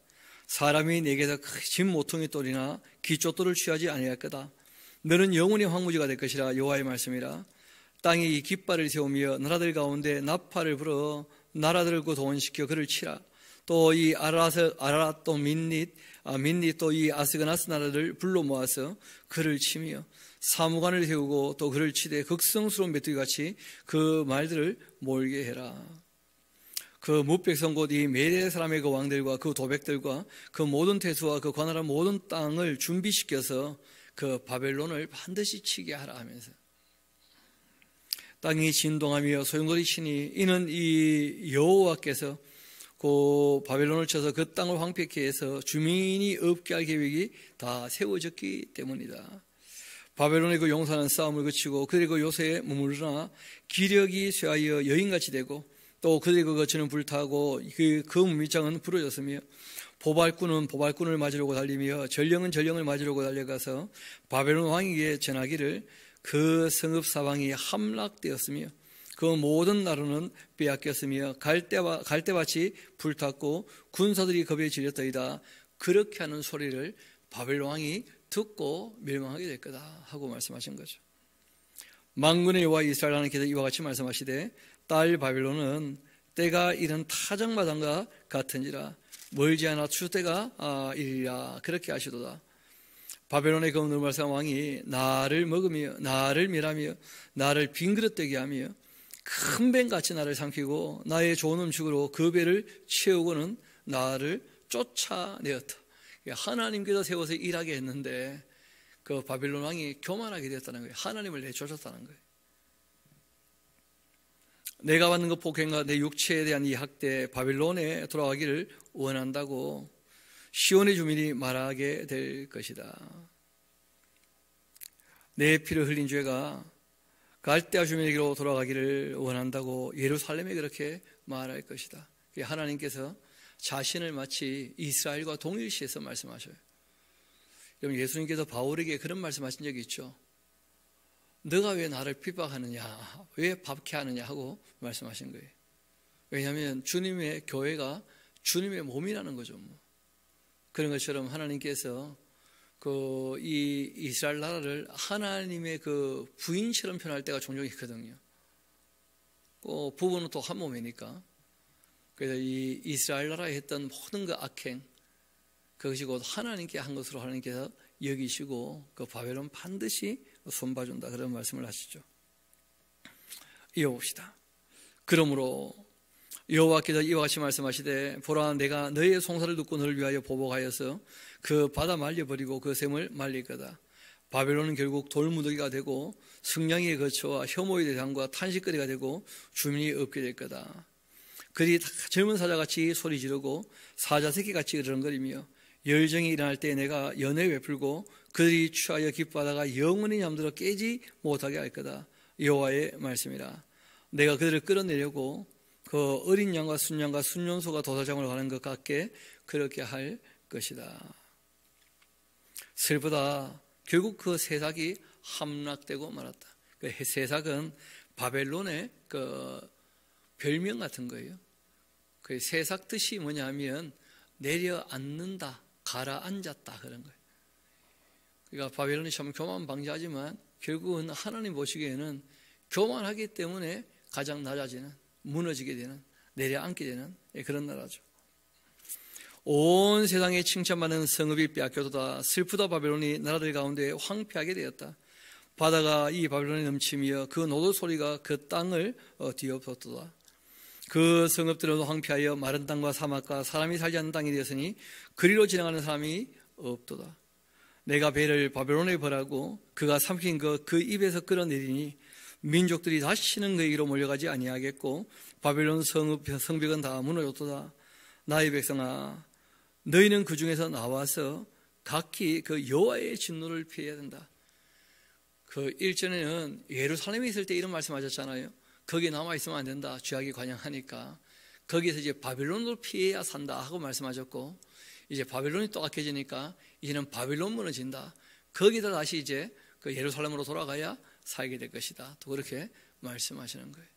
사람이 내게서 진 모퉁이 돌이나 기초돌을 취하지 아니할 거다. 너는 영원히 황무지가 될 것이라. 여호와의 말씀이라. 땅이 이 깃발을 세우며 나라들 가운데 나팔을 불어 나라들을 도원시켜 그를 치라. 또 이 아라랏 또 민닛 또 이 아스그나스 나라를 불러 모아서 그를 치며 사무관을 세우고 또 그를 치되 극성스러운 메뚜기같이 그 말들을 몰게 해라. 그 무백성 곧 이 메대 사람의 그 왕들과 그 도백들과 그 모든 태수와 그 관할한 모든 땅을 준비시켜서 그 바벨론을 반드시 치게 하라 하면서 땅이 진동하며 소용돌이치니 이는 이 여호와께서 그 바벨론을 쳐서 그 땅을 황폐케 해서 주민이 없게 할 계획이 다 세워졌기 때문이다. 바벨론의 그 용사는 싸움을 그치고 그들의 그 요새에 머무르나 기력이 쇠하여 여인같이 되고 또 그들의 그 거처는 불타고 그 문밑장은 부러졌으며 보발꾼은 보발꾼을 맞으려고 달리며 전령은 전령을 맞으려고 달려가서 바벨론 왕에게 전하기를 그 성읍 사방이 함락되었으며 그 모든 나라는 빼앗겼으며 갈대밭이 불탔고 군사들이 겁에 질렸더이다. 그렇게 하는 소리를 바벨론 왕이 듣고 멸망하게 될 거다 하고 말씀하신 거죠. 만군의 여호와 이스라엘 하나님께서 이와 같이 말씀하시되 딸 바벨론은 때가 이른 타작마당과 같은지라 멀지 않아 추수때가 이르리라. 그렇게 하시도다. 바벨론의 그 느발산 왕이 나를 먹으며 나를 멸하며 나를 빈 그릇 되게 하며 큰 뱀같이 나를 삼키고 나의 좋은 음식으로 그 배를 채우고는 나를 쫓아내었다. 하나님께서 세워서 일하게 했는데 그 바벨론 왕이 교만하게 되었다는 거예요. 하나님을 내쫓았다는 거예요. 내가 받는 그 폭행과 내 육체에 대한 이 학대 바벨론에 돌아가기를 원한다고 시온의 주민이 말하게 될 것이다. 내 피를 흘린 죄가 갈대아 주민에게로 돌아가기를 원한다고 예루살렘에 그렇게 말할 것이다. 하나님께서 자신을 마치 이스라엘과 동일시해서 말씀하셔요. 여러분, 예수님께서 바울에게 그런 말씀하신 적이 있죠. 너가 왜 나를 핍박하느냐, 왜 박해하느냐 하고 말씀하신 거예요. 왜냐하면 주님의 교회가 주님의 몸이라는 거죠. 그런 것처럼 하나님께서 이 이스라엘 나라를 하나님의 그 부인처럼 표현할 때가 종종 있거든요. 부부는 또 한 몸이니까. 그래서 이 이스라엘 나라에 했던 모든 그 악행, 그것이 곧 하나님께 한 것으로 하나님께서 여기시고 그 바벨론 반드시 손봐준다, 그런 말씀을 하시죠. 이어봅시다. 그러므로 여호와께서 이와 같이 말씀하시되 보라, 내가 너의 송사를 듣고 너를 위하여 보복하여서 그 바다 말려버리고 그 샘을 말릴 거다. 바벨론은 결국 돌무더기가 되고 승냥이의 거처와 혐오의 대상과 탄식거리가 되고 주민이 없게 될 거다. 그들이 다 젊은 사자같이 소리 지르고 사자 새끼같이 으르렁거리며 열정이 일어날 때 내가 연회 베풀고 그들이 취하여 기뻐하다가 영원히 잠들어 깨지 못하게 할 거다. 여호와의 말씀이라. 내가 그들을 끌어내려고 그 어린 양과 순양과 순년소가 도살장으로 가는 것 같게 그렇게 할 것이다. 슬프다. 결국 그 세삭이 함락되고 말았다. 그 세삭은 바벨론의 그 별명 같은 거예요. 그 세삭 뜻이 뭐냐면 내려앉는다, 가라앉았다, 그런 거예요. 그러니까 바벨론이 참 교만방자하지만 결국은 하나님 보시기에는 교만하기 때문에 가장 낮아지는, 무너지게 되는, 내려앉게 되는 그런 나라죠. 온 세상에 칭찬받는 성읍이 빼앗겨도다. 슬프다. 바벨론이 나라들 가운데 황폐하게 되었다. 바다가 이 바벨론에 넘치며 그 노도 소리가 그 땅을 뒤엎었도다. 그 성읍들은 황폐하여 마른 땅과 사막과 사람이 살지 않는 땅이 되었으니 그리로 지나가는 사람이 없도다. 내가 배를 바벨론에 벌하고 그가 삼킨 그 입에서 끌어내리니 민족들이 다시는 그에게로 몰려가지 아니하겠고 바벨론 성벽은 다 무너졌도다. 나의 백성아, 너희는 그 중에서 나와서 각기 그 여호와의 진노를 피해야 된다. 그 일전에는 예루살렘에 있을 때 이런 말씀하셨잖아요. 거기 남아 있으면 안 된다. 죄악이 관영하니까. 거기서 이제 바벨론으로 피해야 산다 하고 말씀하셨고, 이제 바벨론이 또 악해지니까 이제는 바벨론 무너진다. 거기다 다시 이제 그 예루살렘으로 돌아가야 살게 될 것이다. 또 그렇게 말씀하시는 거예요.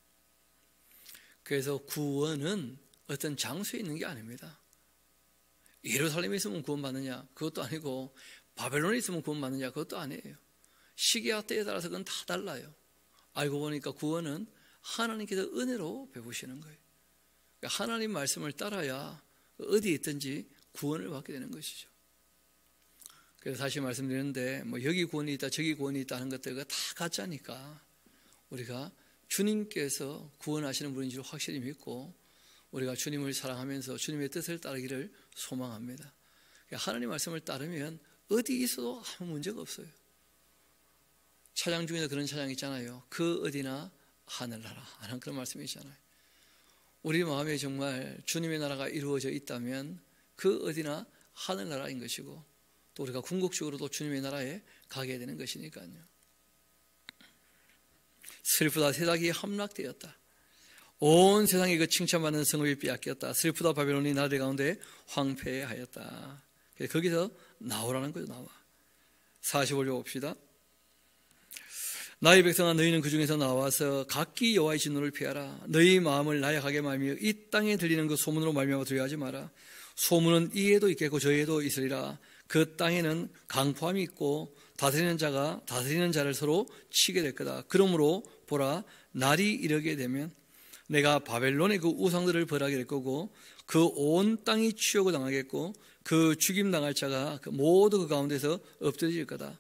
그래서 구원은 어떤 장소에 있는 게 아닙니다. 예루살렘에 있으면 구원받느냐? 그것도 아니고 바벨론에 있으면 구원받느냐? 그것도 아니에요. 시기와 때에 따라서 그건 다 달라요. 알고 보니까 구원은 하나님께서 은혜로 베푸시는 거예요. 그러니까 하나님 말씀을 따라야 어디에 있든지 구원을 받게 되는 것이죠. 그래서 다시 말씀드리는데 여기 구원이 있다 저기 구원이 있다 하는 것들과 다 가짜니까 우리가 주님께서 구원하시는 분인 줄 확실히 믿고 우리가 주님을 사랑하면서 주님의 뜻을 따르기를 소망합니다. 하나님 말씀을 따르면 어디 있어도 아무 문제가 없어요. 찬양 중에도 그런 찬양 있잖아요. 그 어디나 하늘나라 하는 그런 말씀이 있잖아요. 우리 마음에 정말 주님의 나라가 이루어져 있다면 그 어디나 하늘나라인 것이고 또 우리가 궁극적으로도 주님의 나라에 가게 되는 것이니까요. 슬프다. 세상이 함락되었다. 온 세상에 그 칭찬받는 성읍이 빼앗겼다. 슬프다. 바벨론이 나라들 가운데 황폐하였다. 거기서 나오라는 거죠. 나와. 45절 봅시다. 나의 백성아, 너희는 그 중에서 나와서 각기 여호와의 진노를 피하라. 너희 마음을 나약하게 말미암아 이 땅에 들리는 그 소문으로 말미암아 두려워하지 마라. 소문은 이에도 있겠고 저에도 있으리라. 그 땅에는 강포함이 있고 다스리는 자가 다스리는 자를 서로 치게 될 거다. 그러므로 보라, 날이 이르게 되면 내가 바벨론의 그 우상들을 벌하게 될 거고 그 온 땅이 치욕을 당하겠고 그 죽임당할 자가 모두 그 가운데서 엎드려질 거다.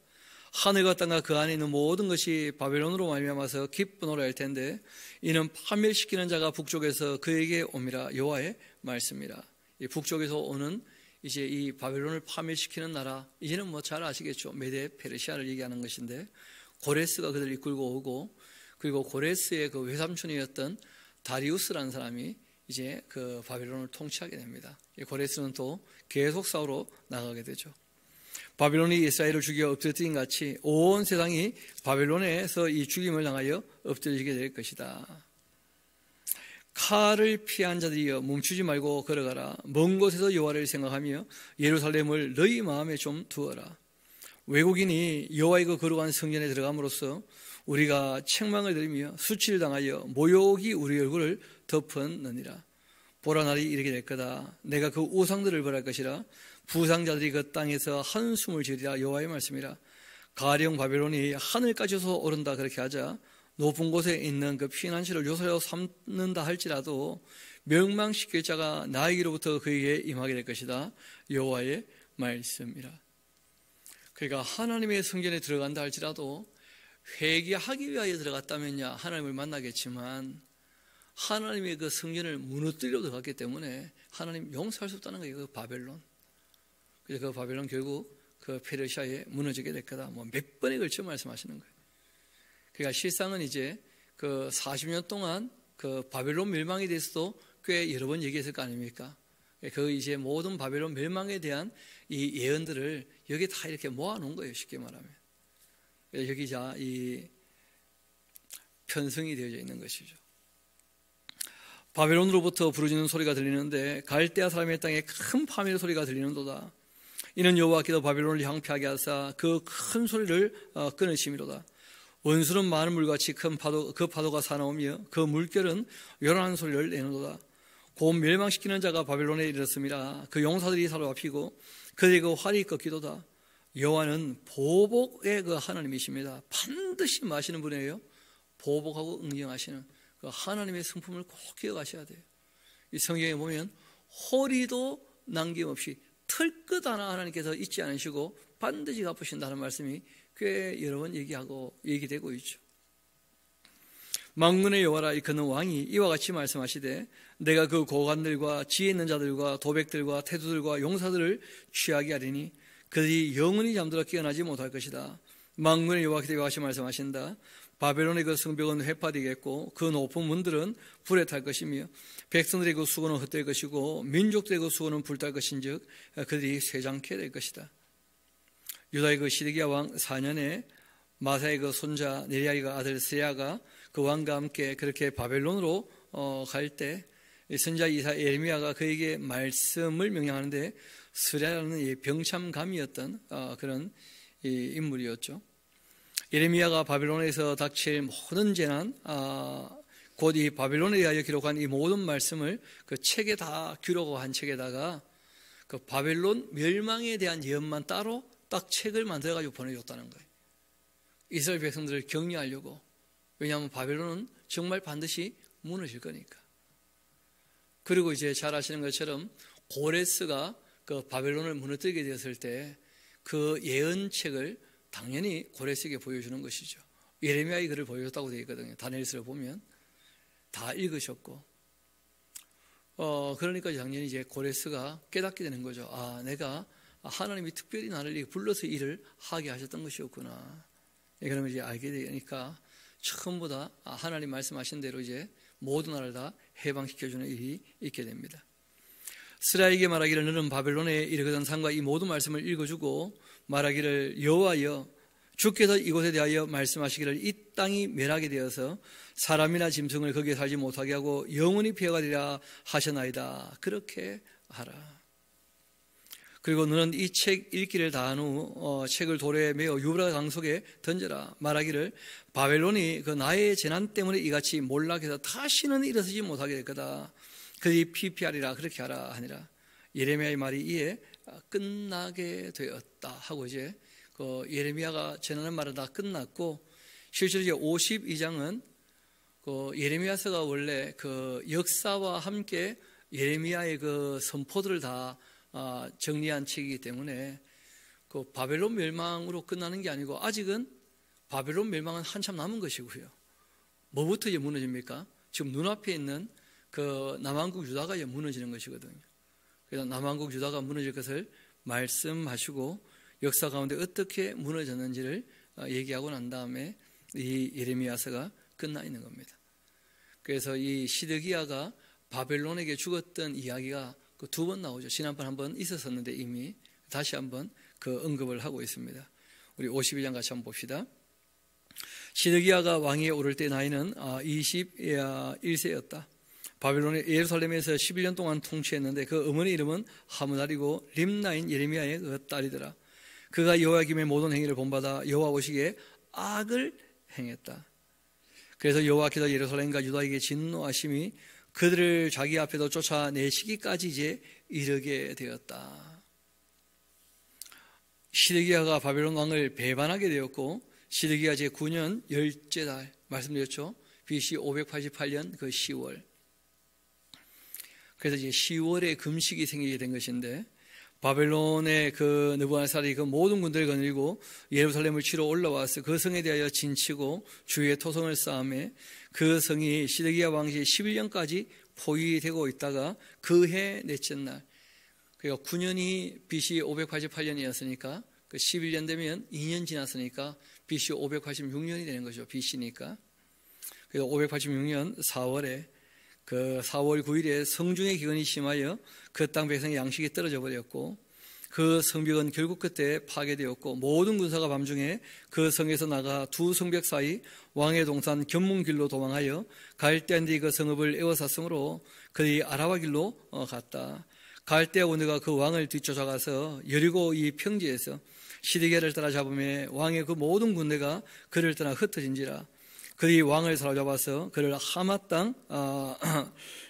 하늘과 땅과 그 안에 있는 모든 것이 바벨론으로 말미암아서 기쁘노라 할 텐데 이는 파멸시키는 자가 북쪽에서 그에게 옴이라. 여호와의 말씀이라. 이 북쪽에서 오는 이제 이 바벨론을 파멸시키는 나라, 이제는 잘 아시겠죠. 메데 페르시아를 얘기하는 것인데 고레스가 그들을 이끌고 오고 그리고 고레스의 그 외삼촌이었던 다리우스라는 사람이 이제 그 바벨론을 통치하게 됩니다. 고레스는 또 계속 싸우러 나가게 되죠. 바벨론이 이스라엘을 죽여 엎드려뜨린 같이 온 세상이 바벨론에서 이 죽임을 당하여 엎드려지게 될 것이다. 칼을 피한 자들이여 멈추지 말고 걸어가라. 먼 곳에서 여호와를 생각하며 예루살렘을 너희 마음에 좀 두어라. 외국인이 여호와의 그 거룩한 성전에 들어감으로써 우리가 책망을 들으며 수치를 당하여 모욕이 우리 얼굴을 덮었느니라. 보라, 날이 이르게 될 거다. 내가 그 우상들을 벌할 것이라. 부상자들이 그 땅에서 한숨을 지으리라. 여호와의 말씀이라. 가령 바벨론이 하늘까지서 오른다 그렇게 하자. 높은 곳에 있는 그 피난처를 요새로 삼는다 할지라도 멸망시킬 자가 나에게로부터 그에게 임하게 될 것이다. 여호와의 말씀이라. 그러니까 하나님의 성전에 들어간다 할지라도 회개하기 위하여 들어갔다면야 하나님을 만나겠지만 하나님의 그 성전을 무너뜨리려 들어갔기 때문에 하나님 용서할 수 없다는 거예요. 그 바벨론. 그래서 그 바벨론 결국 그 페르시아에 무너지게 될 거다. 뭐 몇 번에 걸쳐 말씀하시는 거예요. 그러니까 실상은 이제 그 40년 동안 그 바벨론 멸망에 대해서도 꽤 여러 번 얘기했을 거 아닙니까? 그 이제 모든 바벨론 멸망에 대한 이 예언들을 여기 다 이렇게 모아놓은 거예요. 쉽게 말하면. 여기 자 이 편성이 되어져 있는 것이죠. 바벨론으로부터 부르짖는 소리가 들리는데 갈대아 사람의 땅에 큰 파멸 소리가 들리는도다. 이는 여호와께서 바벨론을 향피하게 하사 그 큰 소리를 끊으심이로다. 원수는 많은 물같이 큰 파도, 그 파도가 사나우며 그 물결은 요란한 소리를 내는도다. 곧 멸망시키는 자가 바벨론에 이르렀음이라. 그 용사들이 사로잡히고 그들의 그 활이 꺾이도다. 여호와는 보복의 그 하나님이십니다. 반드시 마시는 분이에요. 보복하고 응징하시는 그 하나님의 성품을 꼭 기억하셔야 돼요. 이 성경에 보면 허리도 남김없이 털끝 하나 하나님께서 잊지 않으시고 반드시 갚으신다는 말씀이 꽤 여러 번 얘기되고 있죠. 만군의 여호와라 일컫는 왕이 이와 같이 말씀하시되 내가 그 고관들과 지혜 있는 자들과 도백들과 태두들과 용사들을 취하게 하리니 그들이 영원히 잠들어 깨어나지 못할 것이다. 만군의 여호와께서 이와 같이 말씀하신다. 바벨론의 그 성벽은 회파되겠고 그 높은 문들은 불에 탈 것이며 백성들의 그 수고는 헛될 것이고 민족들의 그 수고는 불탈 것인즉 그들이 쇠장케 될 것이다. 유다의 그 시드기야 왕 4년에 마사의 그 손자 네리야의 아들 스레야가 그 왕과 함께 그렇게 바벨론으로 갈 때 선지자 이사 예레미야가 그에게 말씀을 명령하는데 스레야는 병참감이었던 그런 인물이었죠. 예레미야가 바벨론에서 닥칠 모든 재난, 곧 이 바벨론에 대하여 기록한 이 모든 말씀을 그 책에 다 기록한 책에다가 그 바벨론 멸망에 대한 예언만 따로 딱 책을 만들어가지고 보내줬다는 거예요. 이스라엘 백성들을 격려하려고. 왜냐하면 바벨론은 정말 반드시 무너질 거니까. 그리고 이제 잘 아시는 것처럼 고레스가 그 바벨론을 무너뜨리게 되었을 때 그 예언책을 당연히 고레스에게 보여주는 것이죠. 예레미야의 글을 보여줬다고 되어 있거든요. 다니엘서를 보면 다 읽으셨고, 그러니까 당연히 이제 고레스가 깨닫게 되는 거죠. 아, 내가 하나님이 특별히 나를 불러서 일을 하게 하셨던 것이었구나. 그러면 이제 알게 되니까 처음보다 하나님 말씀하신 대로 이제 모든 나라를 다 해방시켜주는 일이 있게 됩니다. 스라에게 말하기를 너는 바벨론에 이르거든 상과 이 모든 말씀을 읽어주고 말하기를 여호와여 주께서 이곳에 대하여 말씀하시기를 이 땅이 멸하게 되어서 사람이나 짐승을 거기에 살지 못하게 하고 영원히 피해가 되리라 하셨나이다. 그렇게 하라. 그리고 너는 이 책 읽기를 다한 후 책을 돌에 메어 유브라 강 속에 던져라. 말하기를 바벨론이 그 나의 재난 때문에 이같이 몰락해서 다시는 일어서지 못하게 될 거다. 그들이 피피하리라. 그렇게 하라 하니라. 예레미야의 말이 이에 끝나게 되었다 하고 이제 그 예레미야가 전하는 말은 다 끝났고 실제로 이제 52장은 그 예레미야서가 원래 그 역사와 함께 예레미야의 그 선포들을 다 정리한 책이기 때문에 그 바벨론 멸망으로 끝나는 게 아니고 아직은 바벨론 멸망은 한참 남은 것이고요. 뭐부터 이제 무너집니까? 지금 눈앞에 있는 그 남왕국 유다가 이제 무너지는 것이거든요. 그래서 남왕국 유다가 무너질 것을 말씀하시고 역사 가운데 어떻게 무너졌는지를 얘기하고 난 다음에 이 예레미야서가 끝나 있는 겁니다. 그래서 이 시드기야가 바벨론에게 죽었던 이야기가 그 2번 나오죠. 지난번 한번 있었었는데 이미 다시 한번 그 언급을 하고 있습니다. 우리 51장 같이 한번 봅시다. 시드기야가 왕위에 오를 때 나이는 21세였다. 바벨론의 예루살렘에서 11년 동안 통치했는데 그 어머니 이름은 하무달이고 림나인 예레미야의 그 딸이더라. 그가 여호야김의 모든 행위를 본받아 여호와 보시기에 악을 행했다. 그래서 여호와께서 예루살렘과 유다에게 진노하심이 그들을 자기 앞에도 쫓아내시기까지 이제 이르게 되었다. 시드기야가 바벨론 왕을 배반하게 되었고 시드기야 제9년 10째 달 말씀드렸죠. BC 588년 그 10월. 그래서 이제 10월에 금식이 생기게 된 것인데 바벨론의 그 느부갓네살이 그 모든 군대를 거느리고 예루살렘을 치러 올라와서 그 성에 대하여 진치고 주위에 토성을 쌓음에 그 성이 시드기야 왕시 11년까지 포위되고 있다가 그 해 넷째 날, 그러니까 9년이 BC 588년이었으니까 그 11년 되면 2년 지났으니까 BC 586년이 되는 거죠. BC니까. 그래서 586년 4월에 그 4월 9일에 성중의 기근이 심하여 그 땅 백성의 양식이 떨어져 버렸고 그 성벽은 결국 그때 파괴되었고 모든 군사가 밤중에 그 성에서 나가 두 성벽 사이 왕의 동산 견문길로 도망하여 갈대아인들이 그 성읍을 에워쌌으므로 그들이 아라바 길로 갔다. 갈대아 군대가 그 왕을 뒤쫓아가서 여리고 이 평지에서 시드기야를 따라잡으며 왕의 그 모든 군대가 그를 떠나 흩어진지라. 그들이 왕을 사로잡아서 그를 하마 땅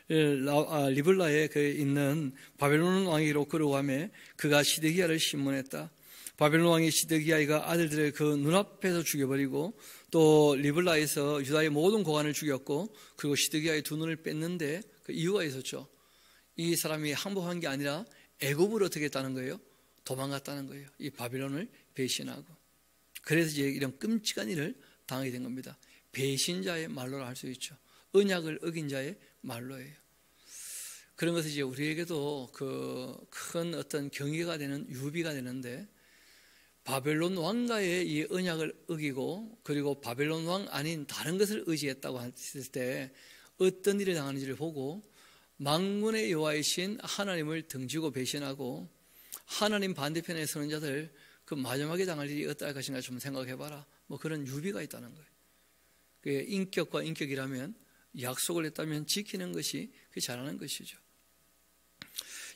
리블라에 그 있는 바벨론 왕에게로 끌어가며 그가 시드기야를 심문했다. 바벨론 왕이 시드기야의 아들들을 그 눈앞에서 죽여버리고 또 리블라에서 유다의 모든 고관을 죽였고 그리고 시드기야의 두 눈을 뺐는데 그 이유가 있었죠. 이 사람이 항복한 게 아니라 애굽으로 어떻게 했다는 거예요? 도망갔다는 거예요. 이 바벨론을 배신하고. 그래서 이제 이런 끔찍한 일을 당하게 된 겁니다. 배신자의 말로라 할 수 있죠. 언약을 어긴 자의 말로예요. 그런 것이 이제 우리에게도 그 큰 어떤 경계가 되는 유비가 되는데 바벨론 왕과의 이 언약을 어기고 그리고 바벨론 왕 아닌 다른 것을 의지했다고 했을 때 어떤 일을 당하는지를 보고 만군의 여호와이신 하나님을 등지고 배신하고 하나님 반대편에 서는 자들 그 마지막에 당할 일이 어떠할 것인가 좀 생각해봐라. 뭐 그런 유비가 있다는 거예요. 인격과 인격이라면 약속을 했다면 지키는 것이 잘하는 것이죠.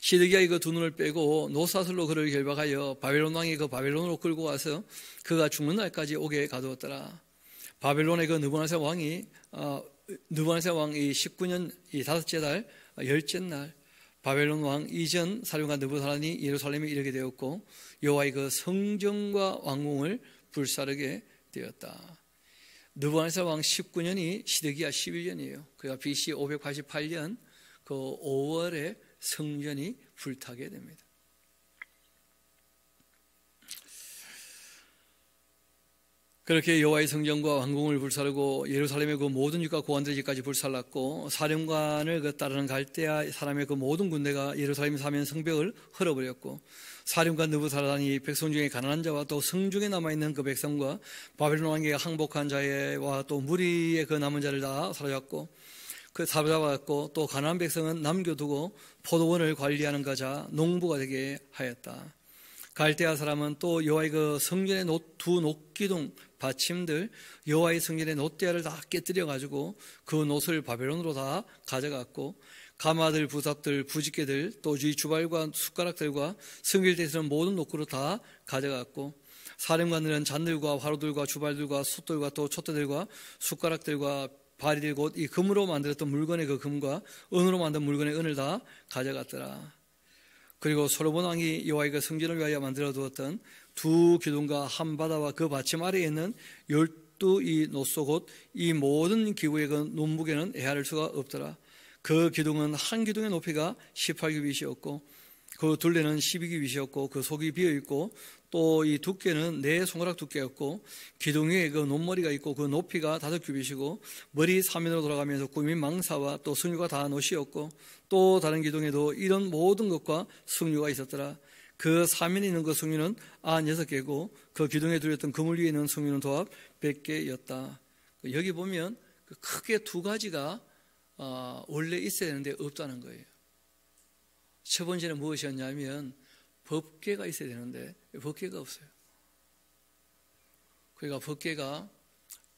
시드기야의 그 두 눈을 빼고 노사슬로 그를 결박하여 바벨론 왕이 그 바벨론으로 끌고 와서 그가 죽는 날까지 오게 가두었더라. 바벨론의 그 느부갓네살 왕이 느부갓네살 왕이 19년 이 5째 달 10째 날 바벨론 왕 이전 사령관 느부사란이 예루살렘에 이르게 되었고 여호와의 그 성전과 왕궁을 불사르게 되었다. 느부갓네살 왕 19년이 시드기야 11년이에요. 그가 BC 588년 그 5월에 성전이 불타게 됩니다. 그렇게 여호와의 성전과 왕궁을 불사르고 예루살렘의 그 모든 집과 고관들의 집까지 불살랐고 사령관을 그 따르는 갈대아 사람의 그 모든 군대가 예루살렘 사면 성벽을 헐어버렸고 사령관 느부사라단이 백성 중에 가난한 자와 또 성중에 남아있는 그 백성과 바벨론 왕에게 항복한 자와 또 무리의 그 남은 자를 다 사로잡았고 또 가난한 백성은 남겨두고 포도원을 관리하는 거자 농부가 되게 하였다. 갈대아 사람은 또 여호와의 그 성전의 두 놋기둥 받침들 여호와의 성전의 놋대야를 다 깨뜨려 가지고 그 놋을 바벨론으로 다 가져갔고 가마들, 부삽들, 부집개들 또 주위 주발과 숟가락들과 성길대에 쓰는 모든 놋그릇 다 가져갔고 사령관들은 잔들과 화로들과 주발들과 솥들과 또 촛대들과 숟가락들과 바리들 곧 이 금으로 만들었던 물건의 그 금과 은으로 만든 물건의 은을 다 가져갔더라. 그리고 솔로몬 왕이 여호와의 그 성전을 위하여 만들어 두었던 두 기둥과 한 바다와 그 받침 아래에 있는 12이 놋소 곧 이 모든 기구의 그 논무게는 헤아릴 수가 없더라. 그 기둥은 한 기둥의 높이가 18규빗이었고 그 둘레는 12규빗이었고 그 속이 비어있고 또 이 두께는 4손가락 두께였고 기둥 위에 그 논머리가 있고 그 높이가 5규빗이고 머리 3면으로 돌아가면서 꾸민 망사와 또 석류가 다 놋이었고 또 다른 기둥에도 이런 모든 것과 석류가 있었더라. 그 사면에 있는 그 석류는 96개고 그 기둥에 들렸던 그물 위에 있는 석류는 도합 100개였다. 여기 보면 크게 두 가지가 원래 있어야 되는데 없다는 거예요. 첫 번째는 무엇이었냐면 법궤가 있어야 되는데 법궤가 없어요. 그러니까 법궤가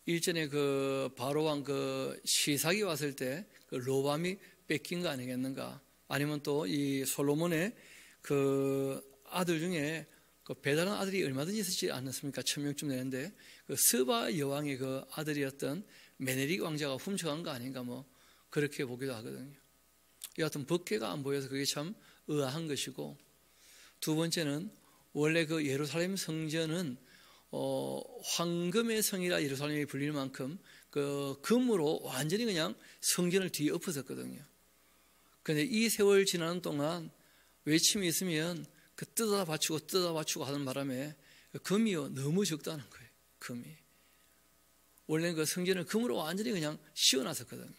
일전에 그 바로왕 그 시삭이 왔을 때 그 로밤이 뺏긴 거 아니겠는가? 아니면 또 이 솔로몬의 그 아들 중에 그 배다른 아들이 얼마든지 있었지 않았습니까? 1000명쯤 되는데 그 스바 여왕의 그 아들이었던 메네릭 왕자가 훔쳐간 거 아닌가 뭐 그렇게 보기도 하거든요. 여하튼 법궤가 안 보여서 그게 참 의아한 것이고, 두 번째는 원래 그 예루살렘 성전은 황금의 성이라 예루살렘이 불릴 만큼 그 금으로 완전히 그냥 성전을 뒤엎었었거든요. 그런데 이 세월 지나는 동안 외침이 있으면 그 뜯어다 바치고 하는 바람에 금이 너무 적다는 거예요. 금이. 원래는 그 성전을 금으로 완전히 그냥 씌워놨었거든요.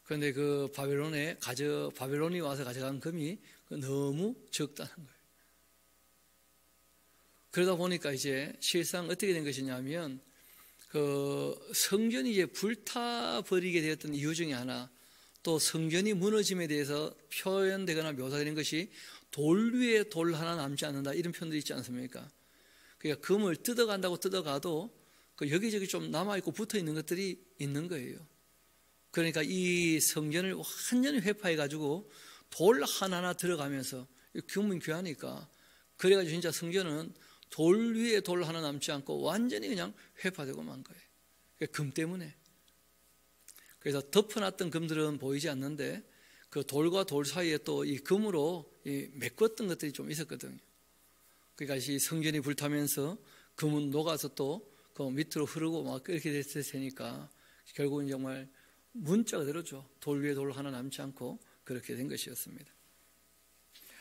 그런데 그 바벨론이 와서 가져간 금이 너무 적다는 거예요. 그러다 보니까 이제 실상 어떻게 된 것이냐면 그 성전이 이제 불타버리게 되었던 이유 중에 하나, 또 성전이 무너짐에 대해서 표현되거나 묘사되는 것이 돌 위에 돌 하나 남지 않는다 이런 표현들이 있지 않습니까? 그러니까 금을 뜯어간다고 뜯어가도 그 여기저기 좀 남아있고 붙어있는 것들이 있는 거예요. 그러니까 이 성전을 완전히 회파해가지고 돌 하나하나 들어가면서 금은 귀하니까 그래가지고 진짜 성전은 돌 위에 돌 하나 남지 않고 완전히 그냥 회파되고 만 거예요. 금 때문에. 그래서 덮어놨던 금들은 보이지 않는데 그 돌과 돌 사이에 또 이 금으로 메꿨던 것들이 좀 있었거든요. 그러니까 이 성전이 불타면서 금은 녹아서 또 그 밑으로 흐르고 막 그렇게 됐을 테니까 결국은 정말 문자 그대로죠. 돌 위에 돌 하나 남지 않고 그렇게 된 것이었습니다.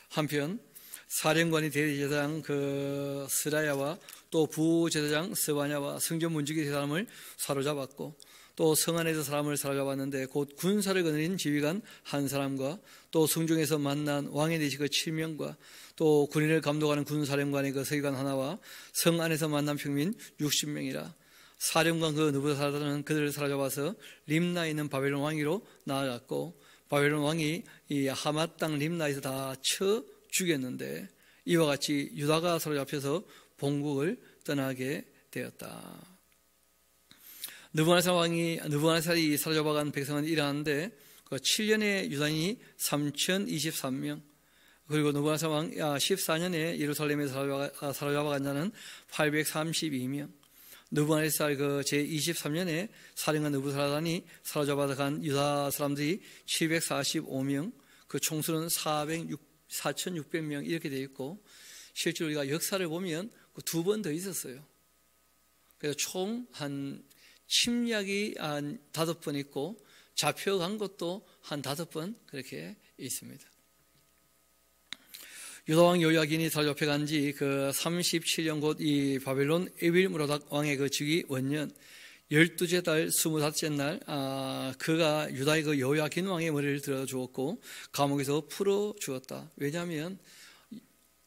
한편 사령관이 대제사장 그 스라야와 또 부제사장 스바냐와 성전 문지기 세 사람을 사로잡았고, 또 성 안에서 사람을 사로잡았는데 곧 군사를 거느린 지휘관 한 사람과 또 성중에서 만난 왕의 내시 그 7명과 또 군인을 감독하는 군사령관의 그 서기관 하나와 성 안에서 만난 평민 60명이라. 사령관 그 느부갓네살은 그들을 사로잡아서 림나에 있는 바벨론 왕위로 나아갔고, 바벨론 왕이 이 하맛 땅 림나에서 다 쳐 죽였는데 이와 같이 유다가 사로잡혀서 본국을 떠나게 되었다. 느부갓네살이 사로잡아간 백성은 이러한데 그 7년에 유다인이 3023명, 그리고 느부갓네살 왕 14년에 예루살렘에서 사로잡아간 자는 832명, 느부갓네살 그 제23년에 사령관 느부사라단이 사로잡아간 유다 사람들이 745명, 그 총수는 4,600명 이렇게 되어 있고, 실제로 우리가 역사를 보면 두 번 더 있었어요. 그래서 총 한 침략이 한 5번 있고 잡혀간 것도 한 5번 그렇게 있습니다. 유다왕 요야긴이 사로잡혀간 지 그 37년 곧 이 바벨론 에빌므로닥 왕의 그 즉위 원년 12째 달 25째 날 그가 유다의 그 요야긴 왕의 머리를 들어 주었고 감옥에서 풀어 주었다. 왜냐하면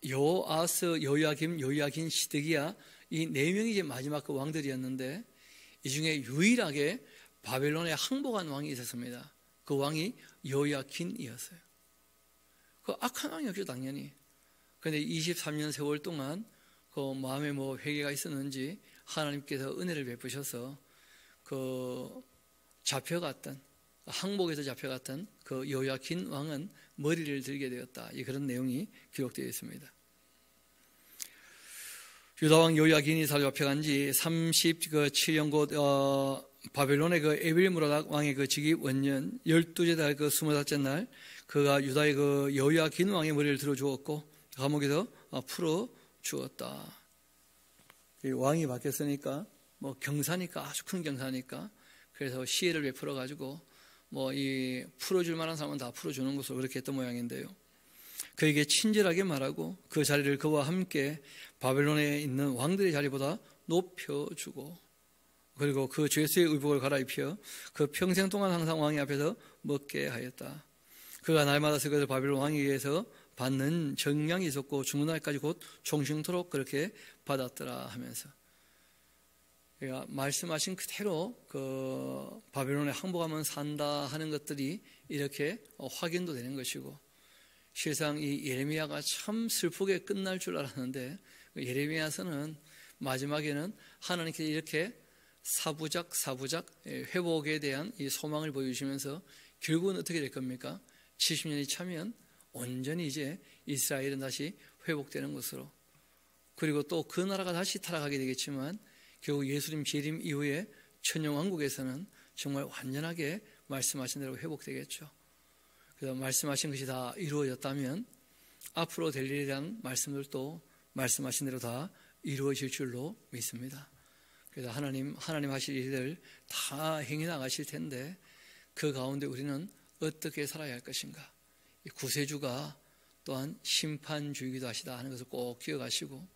요아스, 요야긴, 시드기야 이 4명이 이제 마지막 그 왕들이었는데 이 중에 유일하게 바벨론에 항복한 왕이 있었습니다. 그 왕이 요야긴이었어요. 그 악한 왕이었죠, 당연히. 그런데 23년 세월 동안 그 마음에 뭐 회개가 있었는지 하나님께서 은혜를 베푸셔서 그 잡혀갔던, 항복에서 잡혀갔던 그 요야긴 왕은 머리를 들게 되었다. 그런 내용이 기록되어 있습니다. 유다왕 요야긴이 사로잡혀간 지 37년 곧 바벨론의 그 에빌므로닥 왕의 그 즉위 원년 12째 달 그 25째 날 그가 유다의 그 요야긴 왕의 머리를 들어 주었고 감옥에서 풀어 주었다. 왕이 바뀌었으니까 뭐 경사니까 아주 큰 경사니까 그래서 시혜를 베풀어 가지고 뭐 이 풀어줄 만한 사람은 다 풀어주는 것으로 그렇게 했던 모양인데요. 그에게 친절하게 말하고 그 자리를 그와 함께 바벨론에 있는 왕들의 자리보다 높여주고, 그리고 그 죄수의 의복을 갈아입혀 그 평생 동안 항상 왕의 앞에서 먹게 하였다. 그가 날마다 그것을 바벨론 왕에 의해서 받는 정량이 있었고 죽는 날까지 곧 종신토록 그렇게 받았더라 하면서 그러니까 말씀하신 그대로 그 바벨론에 항복하면 산다 하는 것들이 이렇게 확인도 되는 것이고, 실상 이 예레미야가 참 슬프게 끝날 줄 알았는데 예레미야서는 마지막에는 하나님께서 이렇게 사부작 회복에 대한 이 소망을 보여주시면서 결국은 어떻게 될 겁니까? 70년이 차면 온전히 이제 이스라엘은 다시 회복되는 것으로, 그리고 또 그 나라가 다시 타락하게 되겠지만 결국 예수님 재림 이후에 천영왕국에서는 정말 완전하게 말씀하신 대로 회복되겠죠. 그래서 말씀하신 것이 다 이루어졌다면 앞으로 될 일에 대한 말씀들도 말씀하신 대로 다 이루어질 줄로 믿습니다. 그래서 하나님 하실 일들 다 행해 나가실 텐데 그 가운데 우리는 어떻게 살아야 할 것인가? 구세주가 또한 심판주이기도 하시다 하는 것을 꼭 기억하시고,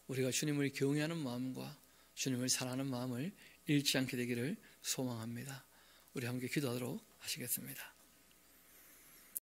우리가 주님을 경외하는 마음과 주님을 사랑하는 마음을 잃지 않게 되기를 소망합니다. 우리 함께 기도하도록 하시겠습니다.